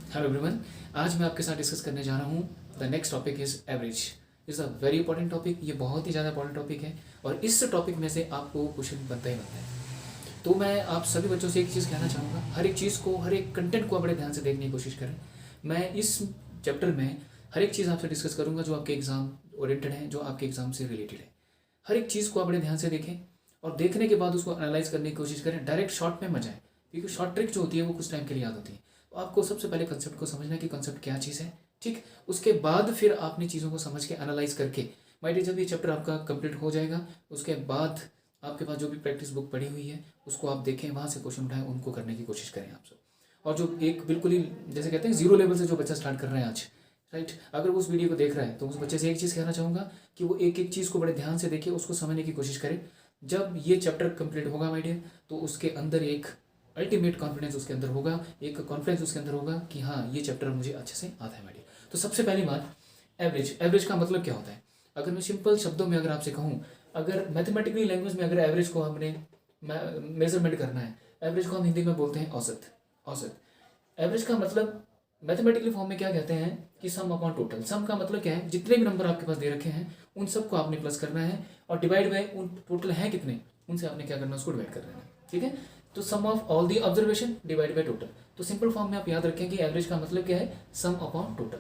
Hello everyone. आज मैं आपके साथ डिस्कस करने जा रहा हूँ the next topic is average. Is a very important topic. ये बहुत ही ज़्यादा इंपॉर्टेंट टॉपिक है और इस टॉपिक में से आपको क्वेश्चन बनता ही बनता है। तो मैं आप सभी बच्चों से एक चीज़ कहना चाहूँगा, हर एक चीज़ को, हर एक कंटेंट को बड़े ध्यान से देखने की कोशिश करें। मैं इस चैप्टर में हर एक चीज़ आपसे डिस्कस करूँगा जो आपके एग्ज़ाम ओरिएंटेड है, जो आपके एग्ज़ाम से रिलेटेड है। हर एक चीज़ को आप बड़े ध्यान से देखें और देखने के बाद उसको एनालाइज करने की कोशिश करें। डायरेक्ट शॉर्ट में मत जाए, क्योंकि शॉर्ट ट्रिक जो होती है वो कुछ टाइम के लिए याद होती है। तो आपको सबसे पहले कंसेप्ट को समझना है कि कंसेप्ट क्या चीज़ है, ठीक। उसके बाद फिर आपने चीज़ों को समझ के एनालाइज करके, माय डियर, जब ये चैप्टर आपका कंप्लीट हो जाएगा उसके बाद आपके पास जो भी प्रैक्टिस बुक पड़ी हुई है उसको आप देखें, वहाँ से क्वेश्चन उठाएं, उनको करने की कोशिश करें आप सब। और जो एक बिल्कुल ही जैसे कहते हैं जीरो लेवल से जो बच्चा स्टार्ट कर रहे हैं आज, राइट, अगर वो उस वीडियो को देख रहा है तो उस बच्चे से एक चीज़ कहना चाहूँगा कि वो एक एक चीज़ को बड़े ध्यान से देखे, उसको समझने की कोशिश करे। जब ये चैप्टर कंप्लीट होगा माय डियर, तो उसके अंदर एक अल्टीमेट कॉन्फिडेंस उसके अंदर होगा, एक कॉन्फिडेंस उसके अंदर होगा कि हाँ ये चैप्टर मुझे अच्छे से आता है माय डियर। तो सबसे पहली बात, एवरेज। एवरेज का मतलब क्या होता है? अगर मैं सिंपल शब्दों में अगर आपसे कहूँ, अगर मैथमेटिकली लैंग्वेज में अगर एवरेज को हमने मेजरमेंट करना है, एवरेज को हम हिंदी में बोलते हैं औसत। औसत। एवरेज का मतलब मैथमेटिकली फॉर्म में क्या कहते हैं कि सम अपॉन टोटल। सम का मतलब क्या है, जितने भी नंबर आपके पास दे रखे हैं उन सबको आपने प्लस करना है और डिवाइड बाय उन टोटल हैं कितने, उनसे आपने क्या करना है, उसको डिवाइड कर देना है, ठीक है। तो sum of all the observation divide by total. तो सिंपल फॉर्म में आप याद रखें कि एवरेज का मतलब क्या है, सम अपॉन टोटल।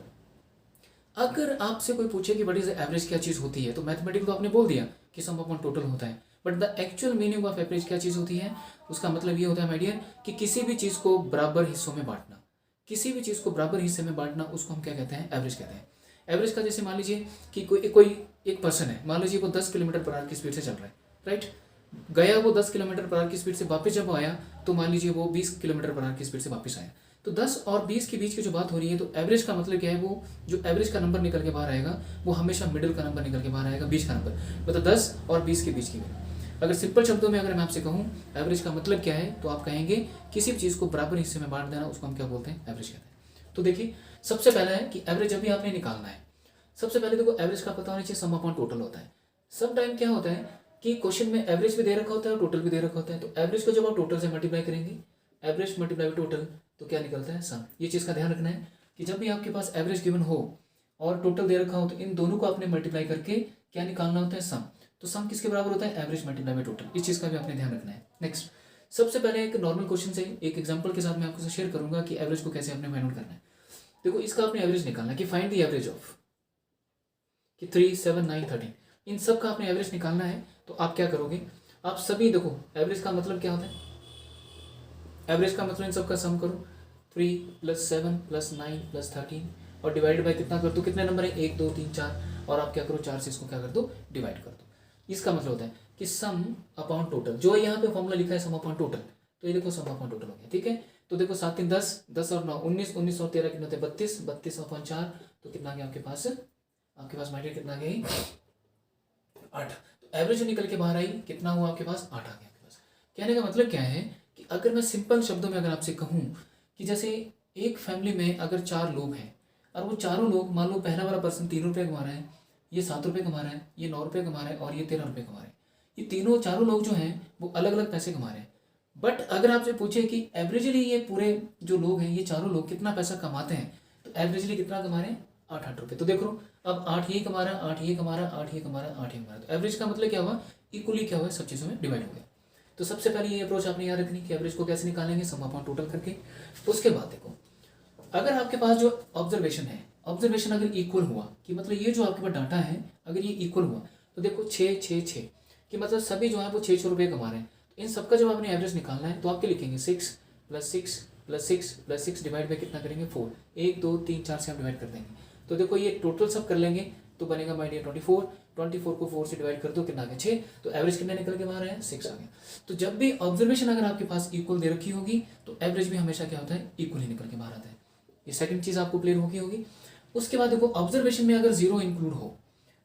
अगर आपसे कोई पूछे कि व्हाट इज एवरेज क्या चीज़ होती है, तो मैथमेटिकल तो आपने बोल दिया कि सम अपॉन टोटल होता है, but the actual meaning of average क्या चीज़ होती है, उसका मतलब ये होता है माय डियर कि किसी भी चीज़ को बराबर हिस्सों में बांटना। किसी भी चीज़ को बराबर हिस्से में बांटना, उसको हम क्या कहते हैं, एवरेज कहते हैं। एवरेज का जैसे मान लीजिए कि कोई कोई एक पर्सन है, मान लीजिए वो 10 किलोमीटर पर आवर की स्पीड से चल रहा है, राइट। गया वो 10 किलोमीटर पर आवर की स्पीड से, वापस जब आया तो मान लीजिए वो 20 किलोमीटर पर आवर की स्पीड से वापस आया। तो 10 और 20 के बीच की जो बात हो रही है, तो एवरेज का मतलब क्या है, वो जो एवरेज का नंबर निकल के बाहर आएगा वो हमेशा मिडिल का नंबर निकल के बाहर आएगा, बीच का नंबर, मतलब 10 और 20 के बीच की। अगर सिंपल शब्दों में अगर मैं आपसे कहूँ एवरेज का मतलब क्या है, तो आप कहेंगे किसी भी चीज़ को बराबर हिस्से में बांट देना, उसको हम क्या बोलते हैं, एवरेज कहते हैं। तो देखिए, सबसे पहला है कि एवरेज अभी आपने निकालना है। सबसे पहले देखो, एवरेज का पता होना चाहिए सम अपॉन टोटल होता है। सब टाइम क्या होता है कि क्वेश्चन में एवरेज भी दे रखा होता है और टोटल भी दे रखा होता है। तो एवरेज को जब आप टोटल से मल्टीप्लाई करेंगे, एवरेज मल्टीप्लाई टोटल, तो क्या निकलता है, सम। ये चीज़ का ध्यान रखना है कि जब भी आपके पास एवरेज गिवन हो और टोटल दे रखा हो, तो इन दोनों को आपने मल्टीप्लाई करके क्या निकालना होता है, सम। तो सम किसके बराबर होता है, एवरेज मल्टीप्लाई बाय टोटल। इस चीज़ का भी आपने ध्यान रखना है। नेक्स्ट, सबसे पहले एक नॉर्मल क्वेश्चन से एक एग्जांपल के साथ मैं आपको शेयर करूंगा कि एवरेज को कैसे आपने फाइंड आउट करना है। देखो, इसका आपने एवरेज निकालना है कि फाइंड द एवरेज ऑफ कि 3, 7, 9, 13, इन सब का आपने एवरेज निकालना है। तो आप क्या करोगे, आप सभी देखो, एवरेज का मतलब क्या होता है, एवरेज का मतलब इन सब का सम करो, 3 + 7 + 9 + 13 और डिवाइड बाय कितना कर दो, कितने नंबर है, 1, 2, 3, 4, और आप क्या करो, 4 से इसको क्या कर दो, डिवाइड कर दो। इसका मतलब होता है कि सम अपॉन टोटल, जो यहाँ पे फॉर्मूला लिखा है सम अपॉन टोटल, तो ये देखो सम अपॉन टोटल हो गया, ठीक है। तो देखो 7 3 10, 10 और 9 19, 19 और 13 कितने होते हैं, 32, 32 अपॉन 4, तो कितना आ गया आपके पास माइडियर कितना आ गया, 8। तो एवरेज जो निकल के बाहर आई कितना हुआ आपके पास, 8 आ गया आपके पास। कहने का मतलब क्या है कि अगर मैं सिंपल शब्दों में अगर आपसे कहूँ कि जैसे एक फैमिली में अगर 4 लोग हैं और वो चारों लोग, मान लो पहला वाला पर्सन 3 रुपये कमा रहा है, ये 7 रुपये कमा रहा है, ये 9 रुपये कमा रहा है और ये 13 रुपये कमा रहा है। ये तीनों चारों लोग जो हैं वो अलग अलग पैसे कमा रहे हैं। बट अगर आपसे पूछे कि एवरेजली ये पूरे जो लोग हैं, ये चारों लोग कितना पैसा कमाते हैं, तो एवरेजली कितना कमा रहे हैं, 8 रुपये। तो देखो, अब 8 ये कमा रहा है, 8 ये कमा रहा है, 8 ये कमा रहा है, 8 ये कमा रहा है। तो एवरेज का मतलब क्या हुआ, इक्वली क्या हुआ, सब चीज़ों में डिवाइड हो गया। तो सबसे पहले ये अप्रोच आपने याद रखनी कि एवरेज को कैसे निकालेंगे, सम अपॉन टोटल करके। उसके बाद देखो, अगर आपके पास जो ऑब्जर्वेशन है, ऑब्जर्वेशन अगर इक्वल हुआ, कि मतलब ये जो आपके पास डाटा है अगर ये इक्वल हुआ, तो देखो 6 6 6 कि मतलब सभी जो है वो 6 रुपये कमा रहे हैं। तो इन सबका जब आपने एवरेज निकालना है तो आप क्या लिखेंगे, 6 + 6 + 6 + 6 डिवाइड बाई कितना करेंगे, 4। 1 2 3 4 से आप डिवाइड कर देंगे। तो देखो ये टोटल सब कर लेंगे तो बनेगा माय डियर 24। 24 को 4 से डिवाइड कर दो, कितना आ गया, 6। तो एवरेज कितना निकल के बाहर आया, 6 आ गया। तो जब भी ऑब्जर्वेशन अगर आपके पास इक्वल दे रखी होगी तो एवरेज भी हमेशा क्या होता है, इक्वल ही निकल के बाहर आता है। ये सेकंड चीज़ आपको क्लियर होगी। उसके बाद देखो, ऑब्जर्वेशन में अगर जीरो इंक्लूड हो,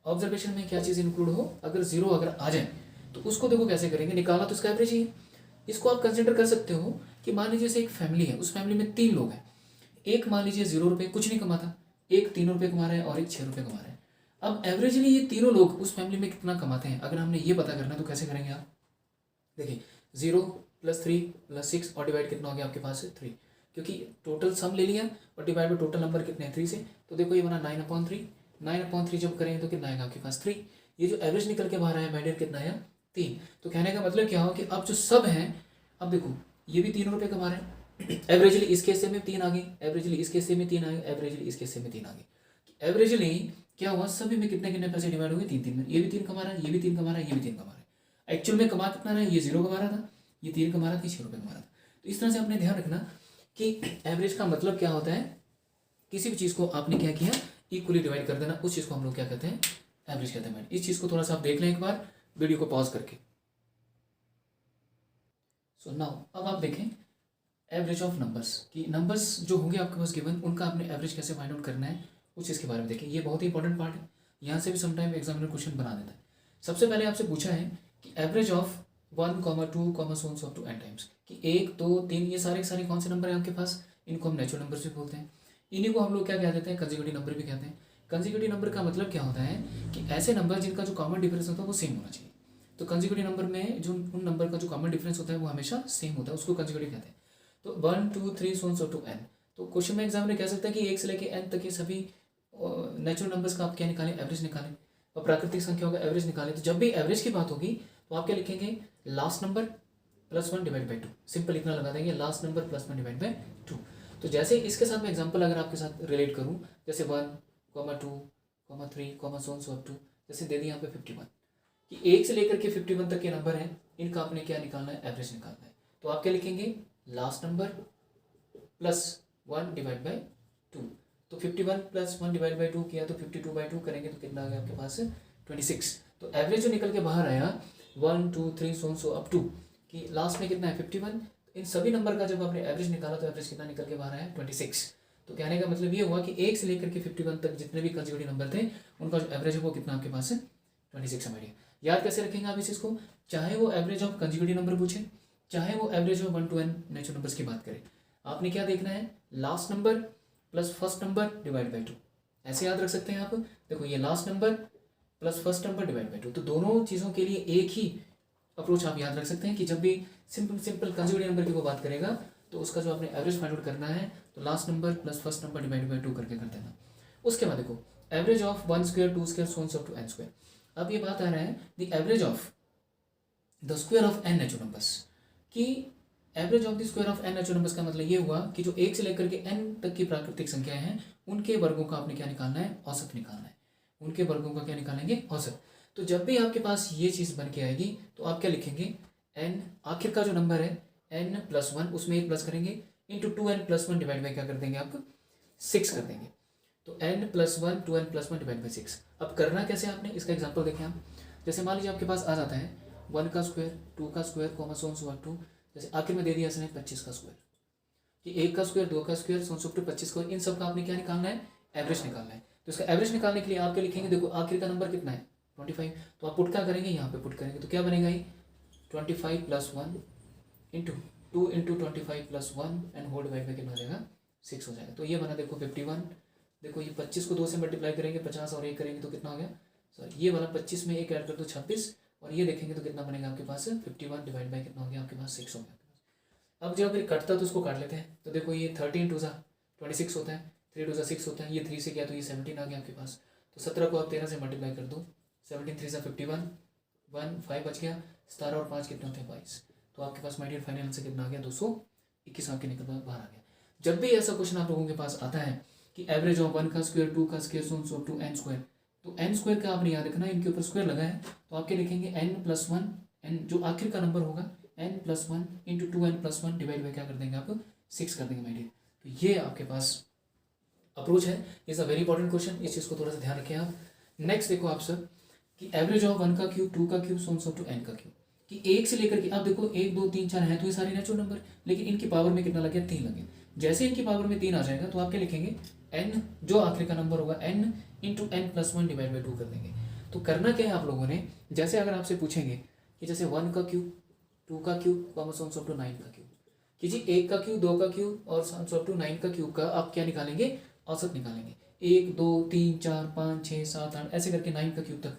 ऑब्जर्वेशन में क्या चीज़ इंक्लूड हो, अगर जीरो अगर आ जाए तो उसको देखो कैसे करेंगे, निकालना तो इसका एवरेज ही है। इसको आप कंसिडर कर सकते हो कि मान लीजिए जैसे एक फैमिली है, उस फैमिली में 3 लोग हैं। एक मान लीजिए 0 रुपये कुछ नहीं कमाता, एक 3 रुपये कमा रहा है और एक 6 रुपये कमा रहा है। अब एवरेजली ये तीनों लोग उस फैमिली में कितना कमाते हैं, अगर हमने ये पता करना है तो कैसे करेंगे आप, देखिए 0 + 3 + 6 और डिवाइड कितना हो गया आपके पास, 3। क्योंकि टोटल सम ले लिया और डिवाइड बाई टोटल नंबर कितने हैं 3 से, तो देखो ये बना 9/3। 9/3 जब करेंगे तो कितना आएगा आपके पास 3। ये जो एवरेज निकल के बाहर आया माइडियर कितना आया 3। तो कहने का मतलब क्या हो कि अब जो सब हैं, अब देखो ये भी 3 रुपये कमा रहे हैं, एवरेजली इस केस में 3 आ गए, एवरेजली इस केस में 3 आ गए, एवरेजली इस केस में 3 आ गए। एवरेजली क्या हुआ, सभी में कितने कितने पैसे डिवाइड हो गए 3 3 में। ये भी 3 कमा रहा है, ये भी 3 कमा रहा है, ये भी 3 कमा रहा है। एक्चुअल में कमा कितना रहा है, ये 0 कमा रहा था, ये 3 कमा रहा था, ये 6 रुपये कमा रहा था। तो इस तरह से आपने ध्यान रखना कि एवरेज का मतलब क्या होता है, किसी भी चीज़ को आपने क्या किया इक्वली डिवाइड कर देना, उस चीज़ को हम लोग क्या कहते हैं एवरेज कहते हैं। इस चीज़ को थोड़ा सा आप देख लें एक बार वीडियो को पॉज करके। सो नाउ अब आप देखें एवरेज ऑफ नंबर्स कि नंबर्स जो होंगे आपके पास गिवन, उनका आपने एवरेज कैसे फाइंड आउट करना है उस चीज़ के बारे में देखें। ये बहुत ही इंपॉर्टेंट पार्ट है, यहाँ से भी समटाइम एग्जामिनर क्वेश्चन बना देता है। सबसे पहले आपसे पूछा है कि average of 1, 2, so on so to n times, कि 1, 2, 3 ये सारे सारे कौन से नंबर हैं आपके पास, इनको हम नेचुरल नंबर्स भी बोलते हैं। इन्हीं को हम लोग क्या कह देते हैं कंसेक्यूटिव नंबर भी कहते हैं। कंसेक्यूटिव नंबर का मतलब क्या होता है कि ऐसे नंबर जिनका जो कॉमन डिफरेंस होता है वो सेम होना चाहिए। तो कंसेक्यूटिव नंबर में जो उन नंबर का जो कॉमन डिफरेंस होता है वो हमेशा सेम होता है, उसको कंसेक्यूटिव कहते हैं। तो 1, 2, 3 so on so to n। तो क्वेश्चन में एग्जामिनर कह सकता है कि 1 से लेकर n तक के सभी नेचुरल नंबर्स का आप क्या निकालें एवरेज निकालें, और प्राकृतिक संख्याओं का एवरेज निकालें। तो जब भी एवरेज की बात होगी तो आप क्या लिखेंगे last number +1 divide by 2। Simple इतना लगा देंगे लास्ट नंबर +1 डिवाइड बाई 2। तो जैसे इसके साथ मैं एग्जांपल अगर आपके साथ रिलेट करूं, जैसे 1, 2, 3, so on so up to, जैसे दे दी यहाँ पे 51 कि 1 से लेकर के 51 तक के नंबर हैं, इनका आपने क्या निकालना है एवरेज निकालना है। तो आप क्या लिखेंगे लास्ट नंबर +1 डिवाइड बाई 2। तो 51 + 1 डिवाइड बाई 2 किया तो 52/2 करेंगे तो कितना आ गया आपके पास 26। तो एवरेज जो निकल के बाहर आया 1, 2, 3 so on so up to कि लास्ट में कितना है 51। इन सभी नंबर का जब आपने एवरेज निकाला तो एवरेज कितना निकल के बाहर आया 26। तो कहने का मतलब ये हुआ कि 1 से लेकर के 51 तक जितने भी कंसेक्यूटिव नंबर थे उनका जो एवरेज है वो कितना आपके पास है 26 समझिए। याद कैसे रखेंगे आप इस चीज़ को, चाहे वो एवरेज ऑफ कंसेक्यूटिव नंबर पूछे, चाहे वो average of 1 to n natural numbers की बात करें, आपने क्या देखना है last number plus first number divide by 2। ऐसे याद रख सकते हैं आप। देखो ये last number plus first number divide by 2, तो दोनों चीज़ों के लिए एक ही अप्रोच आप याद रख सकते हैं कि जब भी सिंपल कंसेक्यूटिव नंबर की वो बात करेगा तो उसका जो आपने एवरेज फाइंड आउट करना है तो last number plus first number divide by 2 करके कर देना। उसके बाद देखो average of 1 square 2 square so on so to n square। अब ये बात आ रहा है the average of the square of n natural numbers, कि average of the square of n natural numbers का मतलब ये हुआ कि जो 1 से लेकर के n तक की प्राकृतिक संख्याएं हैं उनके वर्गों का आपने क्या निकालना है औसत निकालना है। उनके वर्गों का क्या निकालेंगे औसत। तो जब भी आपके पास ये चीज़ बन के आएगी तो आप क्या लिखेंगे n आखिर का जो नंबर है n+1 उसमें 1 प्लस करेंगे इंटू 2n+1 डिवाइड बाई क्या कर देंगे आप 6 कर देंगे। तो n+1 2n+1 डिवाइड बाई 6। अब करना कैसे आपने इसका एग्जांपल देखें आप। जैसे मान लीजिए आपके पास आ जाता है 1 का स्क्वायर 2 का square so on so up to, जैसे आखिर में दे दिया इसने 25 का स्क्वायर, कि 1 का स्क्वायर 2 का square so on so up to 25 का, इन सब का आपने क्या निकालना है एवरेज निकालना है। तो इसका एवरेज निकालने के लिए आप क्या लिखेंगे, देखो आखिर का नंबर कितना है 25, तो आप पुट क्या करेंगे यहाँ पे पुट करेंगे तो क्या बनेगा ये 25 + 1 into 2 into 25 + 1 and whole divide by कितना हो जाएगा 6 हो जाएगा। तो ये बना देखो 51। देखो ये 25 को 2 से मल्टीप्लाई करेंगे 50 और 1 करेंगे तो कितना हो गया, सॉरी ये वाला 25 में 1 ऐड कर दो 26 और ये देखेंगे तो कितना बनेगा आपके पास 51 डिवाइड बाई कितना हो गया आपके पास 6 हो गया। अब जब ये कटता है तो उसको काट लेते हैं। तो देखो ये 13 2 26 होता है, 3 2 6 होता है, ये 3 से किया तो ये 17 आ गया आपके पास। तो 17 को आप 13 से मल्टीप्लाई कर दो, 17 3 51 1 5 बच गया, 17 और 5 कितने होते हैं 22। तो आपके पास माय डियर फाइनल आंसर कितना आ गया 221 आपके निकल बाहर आ गया। जब भी ऐसा क्वेश्चन आप लोगों के पास आता है कि एवरेज ऑफ 1 का स्क्वायर 2 का square so on so to n square, तो n स्क्वायर का आपने याद रखना है, इनके ऊपर स्क्वायर लगा है तो आपके लिखेंगे n+1 n जो आखिर का नंबर होगा n+1 into 2n+1 divide by क्या कर देंगे आप 6 कर देंगे माय डियर। तो ये आपके पास अप्रोच है, is a very important question, इस चीज़ को थोड़ा सा ध्यान रखें आप। नेक्स्ट देखो आप सर कि एवरेज ऑफ 1 का क्यूब 2 का cube so on so to n का क्यूब, कि 1 से लेकर के आप देखो 1 2 3 4 है तो ये सारे नेचुरल नंबर, लेकिन इनकी पावर में कितना लगे 3 लगे। जैसे इनकी पावर में 3 आ जाएगा तो आप क्या लिखेंगे n जो आखिर का नंबर होगा n into n+1 divide by 2 कर देंगे। तो करना क्या है आप लोगों ने, जैसे अगर आपसे पूछेंगे कि जैसे 1 का क्यूब 2 का cube so on so to 9 का क्यूब, कि जी 1 का क्यूब 2 का क्यूब और so on so to 9 का क्यूब का आप क्या निकालेंगे औसत निकालेंगे। 1 2 3 4 5 6 7 8 ऐसे करके 9 का क्यूब तक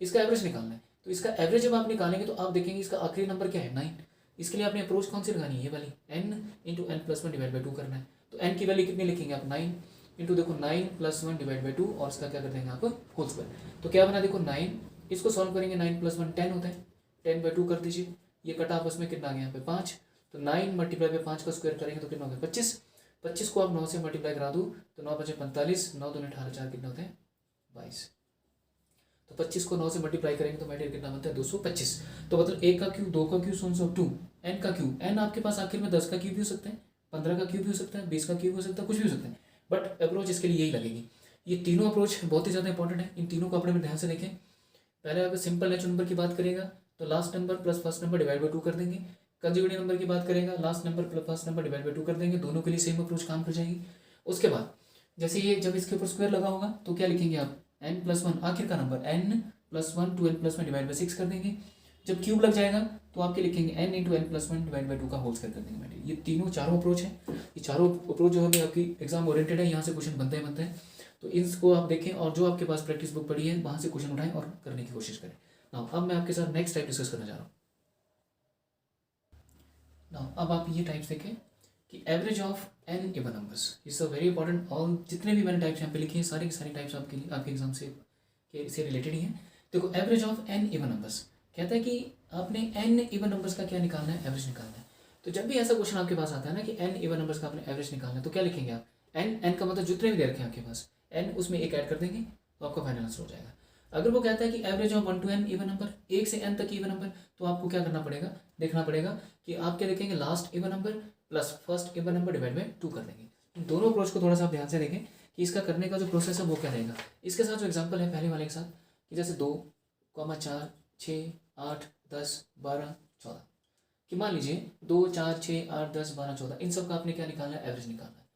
इसका एवरेज निकालना है। तो इसका एवरेज जब आप निकालेंगे तो आप देखेंगे इसका आखिरी नंबर क्या है 9, इसके लिए आपने अप्रोच कौन सी लगानी है, ये वाली, n into N plus one divide by two करना है। तो n की वैल्यू कितनी लिखेंगे आप, 9 इंटू देखो 9 plus one divide by to और इसका क्या कर देंगे आप होल स्क्वायर। तो क्या बना देखो 9, इसको सॉल्व करेंगे 9 प्लस वन 10 होता है, 10 बाई टू कर दीजिए, ये कटा आपस में कितना आ गया यहाँ पे 5। तो 9 मल्टीप्लाई बाई 5 का स्क्वायर करेंगे तो कितना हो गया 25। 25 को आप 9 से मल्टीप्लाई करा दूँ तो 9 बचे 45, 9 दूनी 18, 4 कितना होता है 22। तो 25 को 9 से मल्टीप्लाई करेंगे तो मेरे कितना बनता है 225। तो मतलब 1 का क्यूब, 2 का क्यूब, सो ऑफ 2, n का क्यूब, n आपके पास आखिर में 10 का क्यूब भी हो सकता है, 15 का क्यूब भी हो सकता है, 20 का क्यूब हो सकता है, कुछ भी हो सकता है, बट अप्रोच इसके लिए यही लगेगी। ये तीनों अप्रोच बहुत ही ज़्यादा इंपॉर्टेंट है, इन तीनों को अपने ध्यान से देखें। पहले अगर सिंपल नेचुरल नंबर की बात करेगा तो last number plus first number divide by to कर देंगे। कंजुगेटिव नंबर की बात करेगा last number plus first number divide by to कर देंगे, दोनों के लिए सेम अप्रोच काम कर जाएगी। उसके बाद जैसे ये जब इसके ऊपर स्क्वायर लगा होगा तो क्या लिखेंगे आप, n प्लस वन आखिर का number n plus one two n plus one divide by 6 कर देंगे। जब क्यूब लग जाएगा तो आपके लिखेंगे n into N plus one divide by two का होल स्क्वायर कर देंगे। ये तीनों चारों अप्रोच है, ये चारों अप्रोच जो है आपकी एग्जाम ओरिएंटेड है, यहाँ से क्वेश्चन बनते हैं। तो इसको आप देखें और जो आपके पास प्रैक्टिस बुक पड़ी है वहाँ से क्वेश्चन उठाएं और करने की कोशिश करें। नाउ अब मैं आपके साथ नेक्स्ट टाइप डिस्कस करना चाह रहा हूँ। नाउ अब आप ये टाइप्स देखें कि average of n even numbers is a very important. All जितने भी मैंने टाइप्स यहाँ पे लिखे हैं सारी की सारी टाइप्स आपके लिए आपके एग्जाम से रिलेटेड ही हैं। देखो average of n even numbers कहता है कि आपने n इवन नंबर्स का क्या निकालना है, एवरेज निकालना है। तो जब भी ऐसा क्वेश्चन आपके पास आता है ना कि n इवन नंबर्स का आपने एवरेज निकालना है तो क्या लिखेंगे आप, n का मतलब जितने भी दे रखे हैं आपके पास n उसमें एक ऐड कर देंगे तो आपका फाइनल आंसर हो जाएगा। अगर वो कहता है कि average of 1 to n even number, 1 से n तक इवन नंबर, तो आपको क्या करना पड़ेगा, देखना पड़ेगा कि आप क्या देखेंगे last even number plus first even number divide by 2 कर देंगे। इन दोनों अप्रोच को थोड़ा सा आप ध्यान से देखें कि इसका करने का जो प्रोसेस है वो क्या रहेगा। इसके साथ जो एग्जाम्पल है पहले वाले के साथ कि जैसे 2, 4, 6, 8, 10, 12, 14 कि मान लीजिए 2, 4, 6, 8, 10, 12, 14 इन सब का आपने क्या निकालना है, एवरेज निकालना है।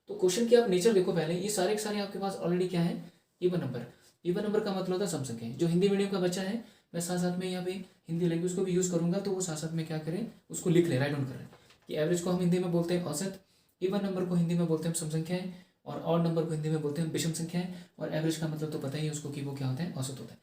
तो क्वेश्चन की आप नेचर देखो पहले, ये सारे के सारे आपके पास ऑलरेडी क्या है, इवन नंबर। इवन नंबर का मतलब होता है सम संख्या। जो हिंदी मीडियम का बच्चा है मैं साथ साथ में यहाँ पे हिंदी लैंग्वेज को भी यूज़ करूँगा तो वो साथ साथ में क्या करें उसको लिख ले, राइट डाउन करें कि एवरेज को हम हिंदी में बोलते हैं औसत, इवन नंबर को हिंदी में बोलते हैं सम संख्याएं और ऑड नंबर को हिंदी में बोलते हैं विषम संख्याएं, और एवरेज का मतलब तो पता ही है उसको कि वो क्या होता है, औसत होता है।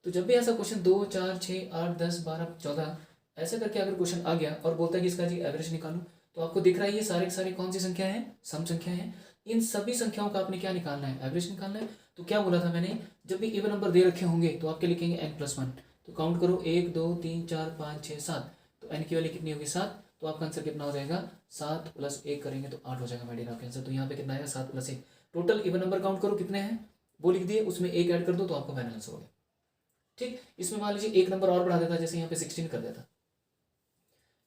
तो जब भी ऐसा क्वेश्चन 2, 4, 6, 8, 10, 12, 14 ऐसा करके अगर क्वेश्चन आ गया और बोलता है कि इसका जी एवरेज निकालो, तो आपको दिख रहा है ये सारे के सारे कौन सी संख्या है, सम संख्या है। इन सभी संख्याओं का आपने क्या निकालना है, एवरेज निकालना है। तो क्या बोला था मैंने, जब भी इवन नंबर दे रखे होंगे तो आपके लिखेंगे n प्लस वन। तो काउंट करो 1, 2, 3, 4, 5, 6, 7, तो n की वैल्यू कितनी होगी 7, तो आपका आंसर कितना हो जाएगा 7 प्लस 1 करेंगे तो 8 हो जाएगा मेरे आपका आंसर। तो यहाँ पे कितना आएगा 7 plus 1। Total even number count करो कितने हैं वो लिख दिए, उसमें 1 ऐड कर दो तो आपका फाइनल आंसर हो गया। ठीक, इसमें मान लीजिए एक नंबर और बढ़ा देता, जैसे यहाँ पे 16 कर देता,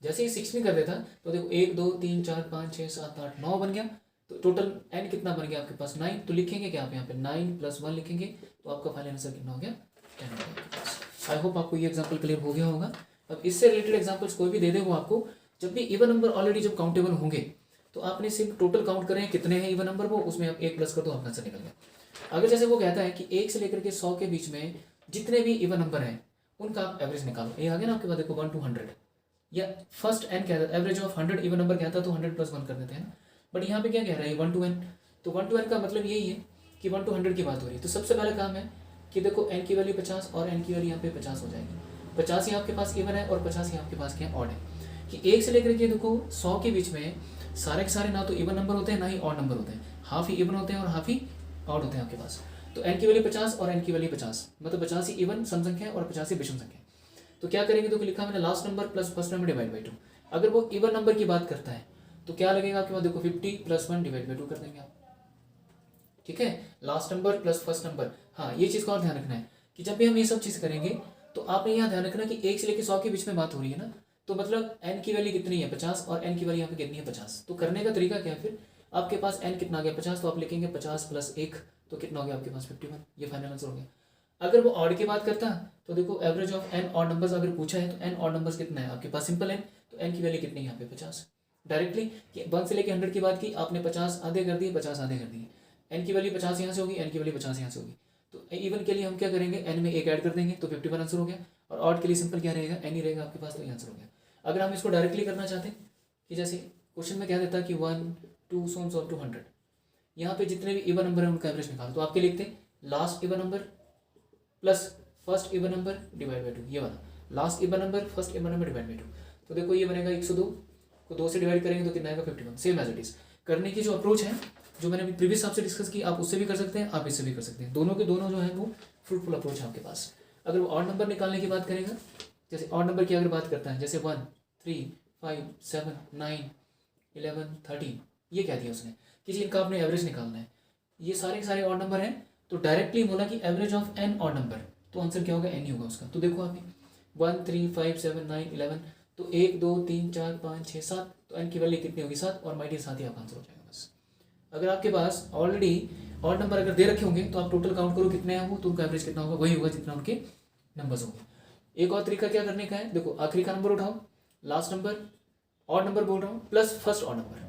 जैसे ही 16 कर देता तो देखो 1, 2, 3, 4, 5, 6, 7, 8, 9 बन गया। तो टोटल n कितना बन गया आपके पास 9। तो लिखेंगे क्या आप यहाँ पे 9 प्लस 1 लिखेंगे तो आपका फाइनल आंसर कितना हो गया 10 हो गया आपके पास। आई होप आपको ये एग्जांपल क्लियर हो गया होगा। अब इससे रिलेटेड एग्जांपल्स कोई भी दे दे वो आपको, जब भी इवन नंबर ऑलरेडी जब काउंटेबल होंगे तो आपने सिर्फ टोटल काउंट करें कितने हैं इवन नंबर, वो उसमें आप 1 प्लस कर दो आपका आंसर निकल गया। अगर जैसे वो कहता है कि 1 से लेकर के 100 के बीच में जितने भी इवन नंबर हैं उनका आप एवरेज निकालो, ये आ गया ना आपके पास देखो 1 to 100, या फर्स्ट n कहता है एवरेज ऑफ 100 इवन नंबर कहता है तो 100 प्लस 1 कर देते हैं ना। बट यहाँ पे क्या कह रहा है 1 to n, तो 1 to n का मतलब यही है कि 1 to 100 की बात हो रही है। तो सबसे पहला काम है कि देखो n की वैल्यू 50 और n की वैल्यू यहाँ पे 50 हो जाएगी। 50 ही आपके पास इवन है और 50 ही आपके पास क्या ऑड है, कि 1 से लेकर के देखो 100 के बीच में सारे के सारे ना तो इवन नंबर होते हैं ना ही ऑड नंबर होते हैं, हाफ ही इवन होते हैं और हाफ ही ऑड होते हैं आपके पास। तो n की वैल्यू 50 और n की वैल्यू 50, मतलब 50 ही इवन सम संख्या और 50 ही विषम संख्या। तो क्या करेंगे, तो लिखा मैंने last number plus first number divide by 2। अगर वो इवन नंबर की बात करता है तो क्या लगेगा आपके पास देखो 50 प्लस 1 डिवाइड बाई 2 कर देंगे आप। ठीक है, last number plus first number. हाँ, ये चीज़ का और ध्यान रखना है कि जब भी हम ये सब चीज़ करेंगे तो आपने यहाँ ध्यान रखना कि 1 से लेकर 100 के बीच में बात हो रही है ना, तो मतलब n की वैल्यू कितनी है 50 और n की वैल्यू यहाँ पे कितनी है 50। तो करने का तरीका क्या है, फिर आपके पास n कितना आ गया 50, तो आप लिखेंगे 50 प्लस 1 तो कितना हो गया आपके पास 51, ये फाइनल आंसर हो गया। अगर वो ऑड की बात करता तो देखो average of n odd numbers अगर पूछा है तो n ऑड नंबर्स कितना है आपके पास, सिंपल n, तो n की वैल्यू कितनी है यहाँ पे 50। डायरेक्टली 1 से लेकर 100 की बात की आपने 50 आधे कर दिए 50 आधे कर दिए, n की वैल्यू 50 यहाँ से होगी, n की वैल्यू 50 यहाँ से होगी। तो इवन के लिए हम क्या करेंगे n में 1 ऐड कर देंगे तो 51 आंसर हो गया, और ऑड के लिए सिंपल क्या रहेगा n ही रहेगा आपके पास, तो ये आंसर हो गया। अगर हम इसको डायरेक्टली करना चाहते हैं कि जैसे क्वेश्चन में क्या देता है कि 1, 2 so on to 100, यहाँ पे जितने भी इवन नंबर है उनका एवरेज निकालो, तो आपके लिखते हैं last even number plus first even number divide by 2, ये वाला last even number first even number divide by 2। तो देखो ये बनेगा 102 को 2 से डिवाइड करेंगे तो कितना आएगा 51। सेम एज इट इज करने की जो अप्रोच है जो मैंने अभी प्रीवियस आपसे डिस्कस की, आप उससे भी कर सकते हैं, आप इससे भी कर सकते हैं। दोनों के दोनों जो है वो फ्रूटफुल अप्रोच है आपके पास। अगर वो ऑड नंबर निकालने की बात करेगा, जैसे ऑड नंबर की अगर बात करता है, जैसे 1 3 5 7 9 11 13, ये क्या दिया उसने कि इनका आपने एवरेज निकालना है। ये सारे के सारे ऑड नंबर हैं, तो डायरेक्टली बोला कि average of N odd number, तो आंसर क्या होगा, एन ही होगा उसका। तो देखो आपने 1 3 5 7 9 11, तो 1 2 3 4 5 6 7, तो एन की वैल्यू कितनी होगी 7, और माइडियर 7 ही आपका आंसर हो जाएगा बस। अगर आपके पास ऑलरेडी ऑड नंबर अगर दे रखे होंगे तो आप टोटल काउंट करो कितने हैं वो, तो उनका एवरेज कितना होगा, वही होगा जितना उनके नंबर्स होंगे। एक और तरीका क्या करने का है, देखो आखिरी का नंबर उठाओ, लास्ट नंबर ऑड नंबर बोल रहा हूँ plus first odd number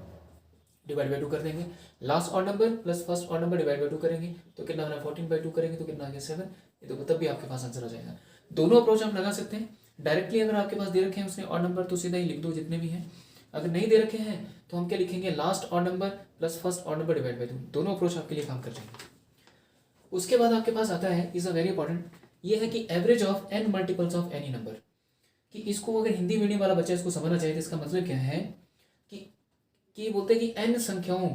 divide by 2 कर देंगे। Last odd number plus first odd number divide by 2 करेंगे तो कितना बना 14/2 करेंगे तो कितना आ गया 7। ये देखो तब भी आपके पास आंसर आ जाएगा। दोनों अप्रोच हम लगा सकते हैं। डायरेक्टली अगर आपके पास दे रखे हैं उसने ऑड नंबर तो सीधा ही लिख दो जितने भी हैं। अगर नहीं दे रखे हैं तो हम क्या लिखेंगे, last odd number plus first odd number divide by 2। दोनों अप्रोच आपके लिए काम कर जाएंगे। उसके बाद आपके पास आता है, इज अ वेरी इंपॉर्टेंट, ये है कि average of N multiples of any number. कि इसको अगर हिंदी मीडियम वाला बच्चा इसको समझना चाहिए तो इसका मतलब क्या है कि बोलते हैं कि एन संख्याओं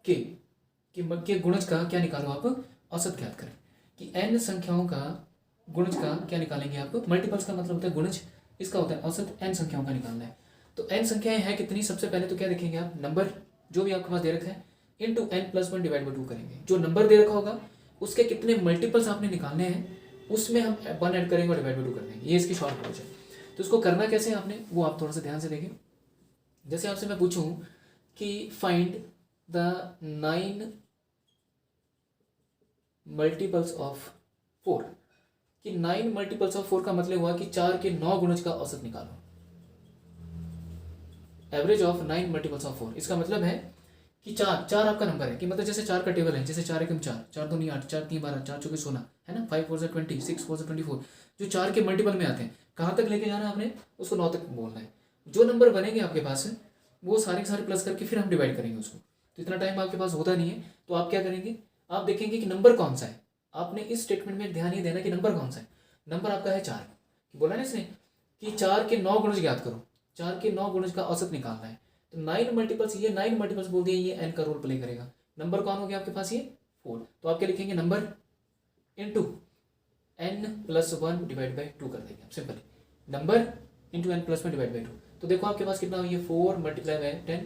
के गुणज का क्या निकालो आप, औसत ज्ञात करें। कि एन संख्याओं का गुणज का क्या निकालेंगे आप, मल्टीपल्स का मतलब होता है गुणज, इसका होता है औसत एन संख्याओं का निकालना है। तो एन संख्याएं हैं कितनी, सबसे पहले तो क्या देखेंगे आप, नंबर जो भी आपके पास दे रखा है into N plus 1 divide by 2 करेंगे। जो नंबर दे रखा होगा उसके कितने मल्टीपल्स आपने निकालने हैं उसमें हम 1 ऐड करेंगे और डिवाइड बाई 2 कर देंगे। ये इसकी शॉर्ट अप्रोच है। तो इसको करना कैसे है आपने, वो आप थोड़ा सा ध्यान से देखें। जैसे आपसे मैं पूछूं कि फाइंड द 9 मल्टीपल्स ऑफ 4, कि 9 मल्टीपल्स ऑफ 4 का मतलब हुआ कि 4 के 9 गुणज का औसत निकालो। एवरेज ऑफ 9 मल्टीपल्स ऑफ 4, इसका मतलब है कि 4 आपका नंबर है, कि मतलब जैसे 4 का टेबल है, जैसे 4 एकम 4, 4 दूनी 8, 4 3 12, 4 चौके 16 है ना, 5 4 से 20, 6 4 से 24, जो 4 के मल्टीपल में आते हैं। कहाँ तक लेके जाना है आपने, उसको 9 तक बोलना है। जो नंबर बनेंगे आपके पास वो सारे के सारे प्लस करके फिर हम डिवाइड करेंगे उसको। तो इतना टाइम आपके पास होता नहीं है, तो आप क्या करेंगे, आप देखेंगे कि नंबर कौन सा है। आपने इस स्टेटमेंट में ध्यान ये देना कि नंबर कौन सा है। नंबर आपका है 4, बोला ना इसने कि 4 के 9 गुणज ज्ञात करो, 4 के 9 गुणज का औसत निकालना है। तो 9 मल्टीपल्स, ये 9 मल्टीपल्स बोल दिए, ये एन का रोल प्ले करेगा। नंबर कौन हो गया आपके पास, ये 4, तो आप क्या लिखेंगे, number into N plus 1 divide by 2 कर देंगे आप simply, number into N plus 1 divide by 2। तो देखो आपके पास कितना हुआ, ये 4 मल्टीप्लाई बाय 10,